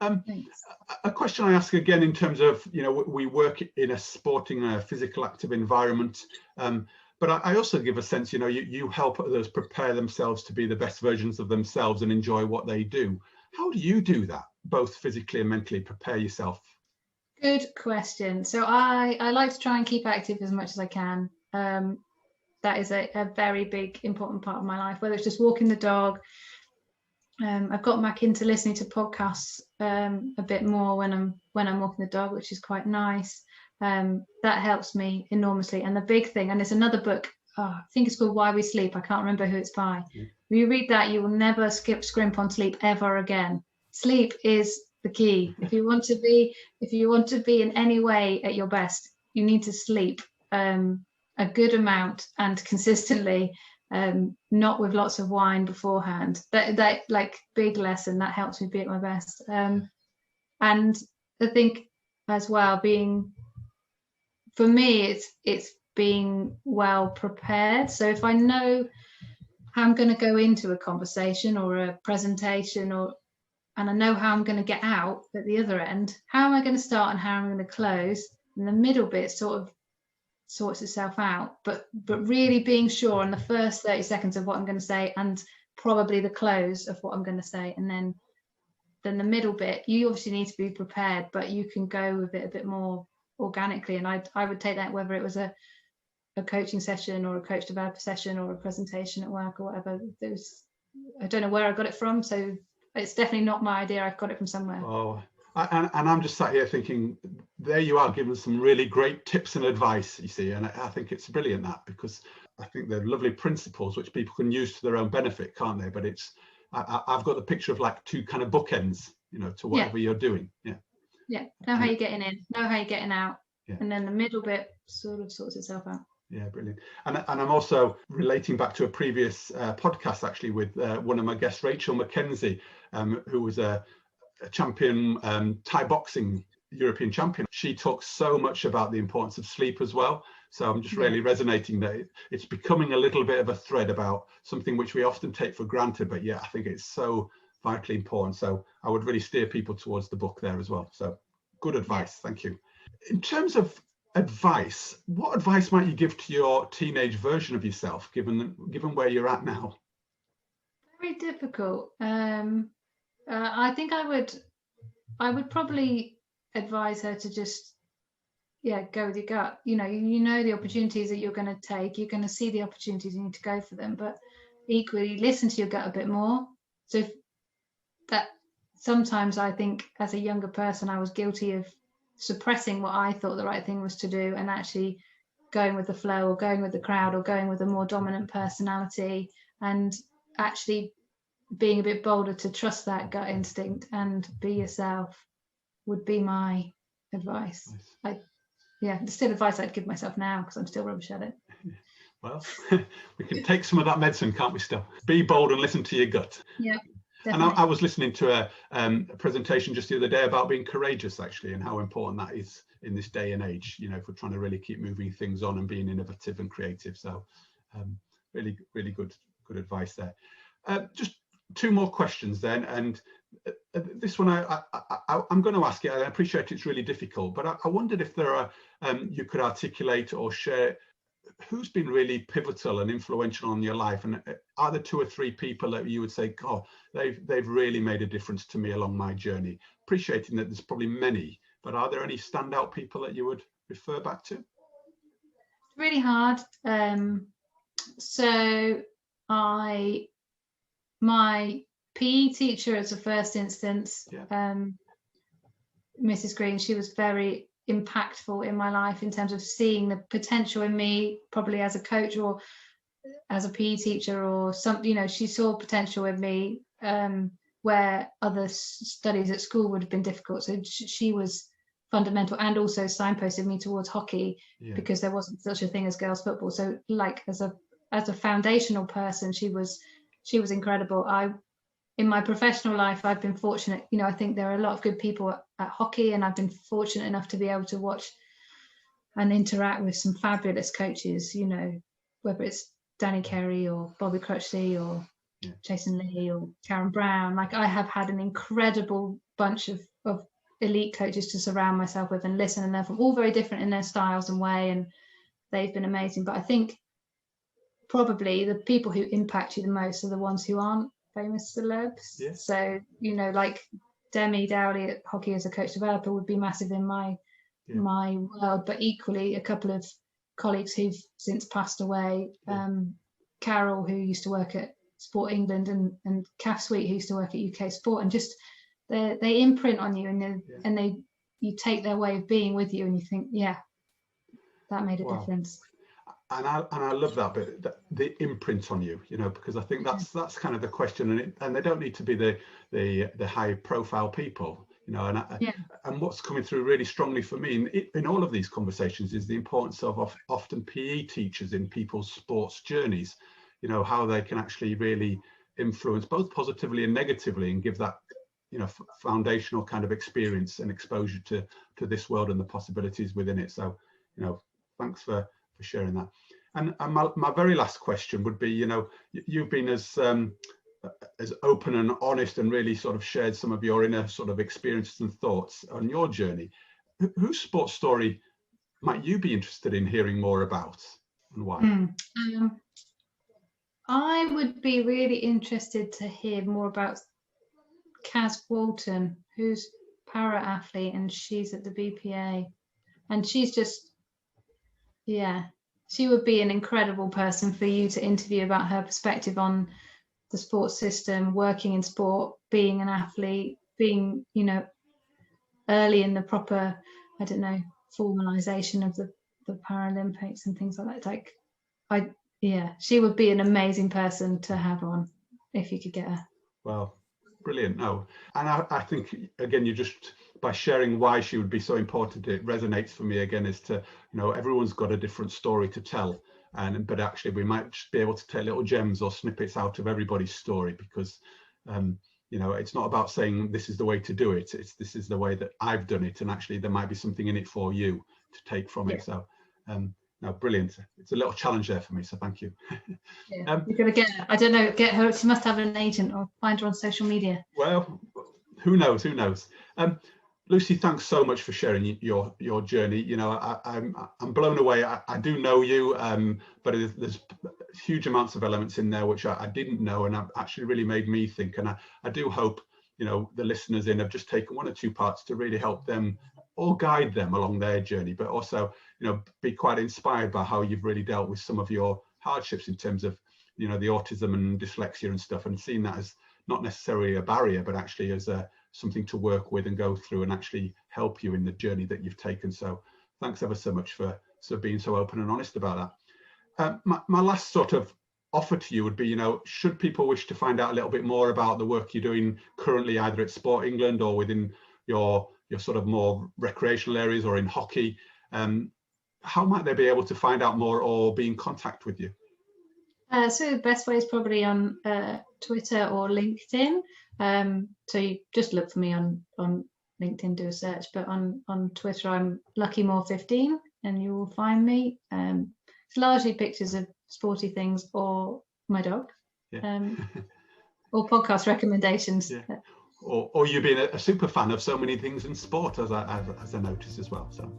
Speaker 3: A question I ask again, in terms of, you know, we work in a sporting, physical, active environment, but I also give a sense, you know, you help others prepare themselves to be the best versions of themselves and enjoy what they do. How do you do that, both physically and mentally, prepare yourself?
Speaker 2: Good question. So I like to try and keep active as much as I can. That is a very big, important part of my life, whether it's just walking the dog. I've got back into listening to podcasts a bit more when I'm walking the dog, which is quite nice. That helps me enormously. And the big thing, and there's another book I think it's called Why We Sleep. I can't remember who it's by. If you read that, you will never scrimp on sleep ever again. Sleep is the key. If you want to be in any way at your best, you need to sleep a good amount and consistently, not with lots of wine beforehand. That like big lesson that helps me be at my best. And I think as well, for me, it's being well prepared. So if I know how I'm going to go into a conversation or a presentation, and I know how I'm going to get out at the other end, how am I going to start and how am I going to close? And the middle bit sort of sorts itself out. But really being sure on the first 30 seconds of what I'm going to say, and probably the close of what I'm going to say, and then the middle bit, you obviously need to be prepared, but you can go with it a bit more organically. And I would take that whether it was a coaching session or a coach developer session or a presentation at work or whatever. I don't know where I got it from, so it's definitely not my idea. I've got it from somewhere.
Speaker 3: Oh, and I'm just sat here thinking, there you are giving some really great tips and advice, you see, and I think it's brilliant, that, because I think they're lovely principles which people can use to their own benefit, can't they? But I've got the picture of like two kind of bookends, to whatever you're doing.
Speaker 2: Know how you're getting in, know how you're getting out, and then the middle bit sort of sorts itself out.
Speaker 3: Yeah, brilliant. And I'm also relating back to a previous podcast, actually, with one of my guests, Rachel McKenzie, who was a champion, Thai boxing European champion. She talks so much about the importance of sleep as well. So I'm just really resonating that it's becoming a little bit of a thread about something which we often take for granted, but I think it's so vitally important. So I would really steer people towards the book there as well. So good advice. Thank you. In terms of advice, what advice might you give to your teenage version of yourself, given where you're at now?
Speaker 2: Very difficult. I think I would probably advise her to just go with your gut. You know the opportunities that you're going to take, you're going to see the opportunities, you need to go for them, but equally listen to your gut a bit more. So that sometimes I think as a younger person I was guilty of suppressing what I thought the right thing was to do, and actually going with the flow or going with the crowd or going with a more dominant personality, and actually being a bit bolder to trust that gut instinct and be yourself would be my advice. Nice. The still advice I'd give myself now, because I'm still rubbish at it.
Speaker 3: Well, we can take some of that medicine, can't we? Still be bold and listen to your gut.
Speaker 2: Yeah.
Speaker 3: And I was listening to a presentation just the other day about being courageous, actually, and how important that is in this day and age, if we're trying to really keep moving things on and being innovative and creative. So really, really good advice there. Just two more questions then. And this one I'm going to ask you, I appreciate it's really difficult, but I wondered if there are, you could articulate or share who's been really pivotal and influential on your life, and are there two or three people that you would say, God, they've really made a difference to me along my journey? Appreciating that there's probably many, but are there any standout people that you would refer back to?
Speaker 2: Really hard. So my PE teacher as a first instance, Mrs. Green, she was very impactful in my life in terms of seeing the potential in me, probably as a coach or as a PE teacher or something. She saw potential in me where other studies at school would have been difficult. So she was fundamental, and also signposted me towards hockey because there wasn't such a thing as girls football. So like as a foundational person, she was incredible. In my professional life, I've been fortunate. I think there are a lot of good people at hockey, and I've been fortunate enough to be able to watch and interact with some fabulous coaches, whether it's Danny Kerry or Bobby Crutchley or Jason Lee or Karen Brown. Like, I have had an incredible bunch of elite coaches to surround myself with and listen and learn from, all very different in their styles and way, and they've been amazing. But I think probably the people who impact you the most are the ones who aren't famous celebs. So like Demi Dowley at hockey as a coach developer would be massive in my world, but equally a couple of colleagues who've since passed away, Carol, who used to work at Sport England, and Kath Sweet, who used to work at UK Sport, and just they imprint on you, and you take their way of being with you, and you think, that made a difference.
Speaker 3: I love that bit, the imprint on you, because I think that's kind of the question, and they don't need to be the high profile people, and what's coming through really strongly for me in all of these conversations is the importance of often PE teachers in people's sports journeys, how they can actually really influence both positively and negatively and give that foundational kind of experience and exposure to this world and the possibilities within it. So thanks for sharing that. And my very last question would be, you've been as open and honest and really sort of shared some of your inner sort of experiences and thoughts on your journey. Whose sports story might you be interested in hearing more about, and why?
Speaker 2: I would be really interested to hear more about Kaz Walton, who's para athlete, and she's at the BPA, and she's just, she would be an incredible person for you to interview about her perspective on the sports system, working in sport, being an athlete, being, early in the proper, formalization of the Paralympics and things like that. She would be an amazing person to have on if you could get her.
Speaker 3: Well, brilliant. No, and I think again, you just by sharing why she would be so important, it resonates for me again as to everyone's got a different story to tell, but actually we might just be able to take little gems or snippets out of everybody's story, because it's not about saying this is the way to do it, this is the way that I've done it, and actually there might be something in it for you to take from it. So no, brilliant. It's a little challenge there for me, so thank you.
Speaker 2: You're gonna get her. She must have an agent, or find her on social media.
Speaker 3: Well, who knows? Lucy, thanks so much for sharing your journey. I'm blown away. I do know you, but there's huge amounts of elements in there which I didn't know, and have actually really made me think. And I do hope the listeners have just taken one or two parts to really help them or guide them along their journey, but also be quite inspired by how you've really dealt with some of your hardships in terms of the autism and dyslexia and stuff, and seeing that as not necessarily a barrier, but actually as something to work with and go through and actually help you in the journey that you've taken. So thanks ever so much for being so open and honest about that. My last sort of offer to you would be, should people wish to find out a little bit more about the work you're doing currently, either at Sport England or within your sort of more recreational areas or in hockey, how might they be able to find out more or be in contact with you?
Speaker 2: So the best way is probably on Twitter or LinkedIn. So you just look for me on LinkedIn, do a search, but on Twitter I'm LuckyMore15 and you will find me. It's largely pictures of sporty things or my dog, or podcast recommendations.
Speaker 3: Or you being a super fan of so many things in sport, as I noticed as well. So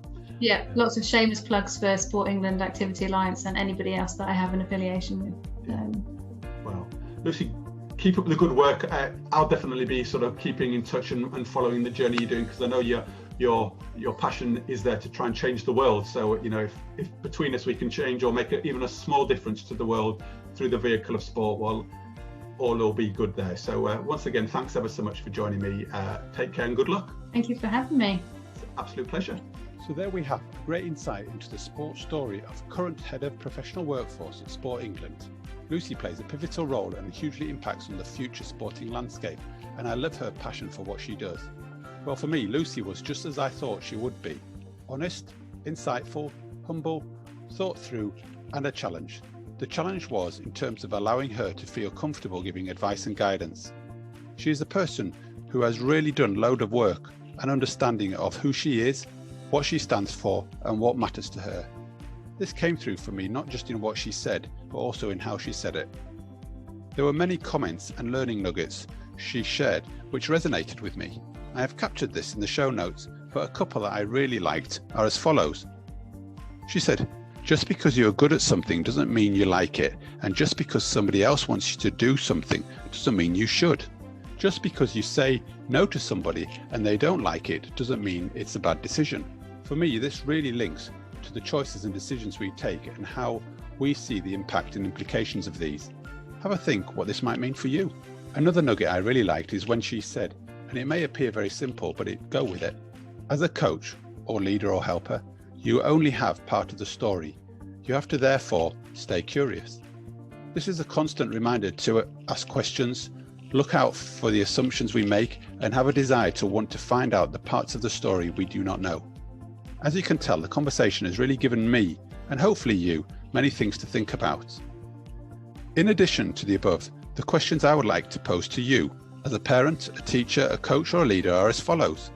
Speaker 2: lots of shameless plugs for Sport England, Activity Alliance, and anybody else that I have an affiliation with.
Speaker 3: Well, Lucy, keep up the good work. I'll definitely be sort of keeping in touch and following the journey you're doing, because I know your passion is there to try and change the world. So if between us we can change or make even a small difference to the world through the vehicle of sport, well, all will be good there. So once again, thanks ever so much for joining me. Take care and good luck.
Speaker 2: Thank you for having me.
Speaker 3: It's an absolute pleasure.
Speaker 1: So there we have a great insight into the sports story of current head of professional workforce at Sport England. Lucy plays a pivotal role and hugely impacts on the future sporting landscape, and I love her passion for what she does. Well, for me, Lucy was just as I thought she would be. Honest, insightful, humble, thought through, and a challenge. The challenge was in terms of allowing her to feel comfortable giving advice and guidance. She is a person who has really done a load of work and understanding of who she is, what she stands for, and what matters to her. This came through for me not just in what she said, but also in how she said it. There were many comments and learning nuggets she shared which resonated with me. I have captured this in the show notes, but a couple that I really liked are as follows. She said, "Just because you're good at something doesn't mean you like it, and just because somebody else wants you to do something doesn't mean you should. Just because you say no to somebody and they don't like it doesn't mean it's a bad decision." For me, this really links to the choices and decisions we take and how we see the impact and implications of these. Have a think what this might mean for you. Another nugget I really liked is when she said, and it may appear very simple, but go with it. As a coach or leader or helper, you only have part of the story. You have to therefore stay curious. This is a constant reminder to ask questions, look out for the assumptions we make, and have a desire to want to find out the parts of the story we do not know. As you can tell, the conversation has really given me, and hopefully you, many things to think about. In addition to the above, the questions I would like to pose to you as a parent, a teacher, a coach or a leader are as follows.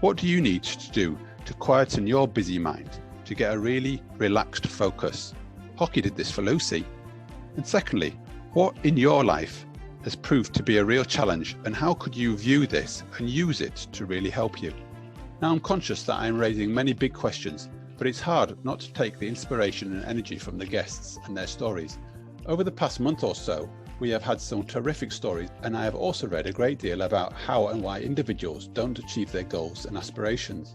Speaker 1: What do you need to do to quieten your busy mind, to get a really relaxed focus? Hockey did this for Lucy. And secondly, what in your life has proved to be a real challenge, and how could you view this and use it to really help you? Now, I'm conscious that I'm raising many big questions, but it's hard not to take the inspiration and energy from the guests and their stories. Over the past month or so, we have had some terrific stories, and I have also read a great deal about how and why individuals don't achieve their goals and aspirations.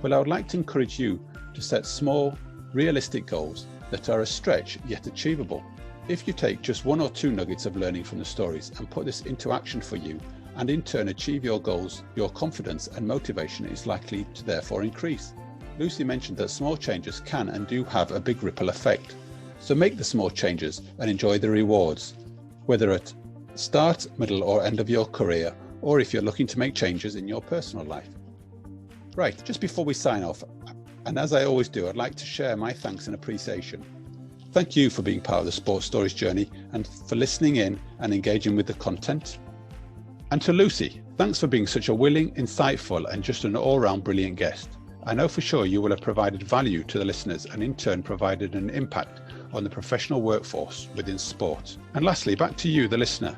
Speaker 1: But I would like to encourage you to set small, realistic goals that are a stretch yet achievable. If you take just one or two nuggets of learning from the stories and put this into action for you, and in turn achieve your goals, your confidence and motivation is likely to therefore increase. Lucy mentioned that small changes can and do have a big ripple effect. So make the small changes and enjoy the rewards, whether at start, middle or end of your career, or if you're looking to make changes in your personal life. Right, just before we sign off, and as I always do, I'd like to share my thanks and appreciation. Thank you for being part of the Sports Stories journey and for listening in and engaging with the content. And to Lucy, thanks for being such a willing, insightful and just an all-round brilliant guest. I know for sure you will have provided value to the listeners and in turn provided an impact on the professional workforce within sport. And lastly, back to you, the listener.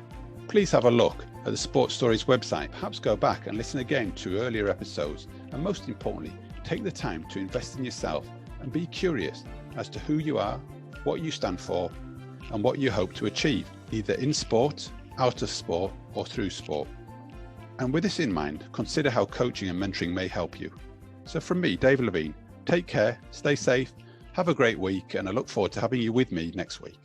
Speaker 1: Please have a look at the Sports Stories website, perhaps go back and listen again to earlier episodes, and most importantly, take the time to invest in yourself and be curious as to who you are, what you stand for, and what you hope to achieve, either in sport, out of sport, or through sport. And with this in mind, consider how coaching and mentoring may help you. So from me, Dave Levine, take care, stay safe, have a great week, and I look forward to having you with me next week.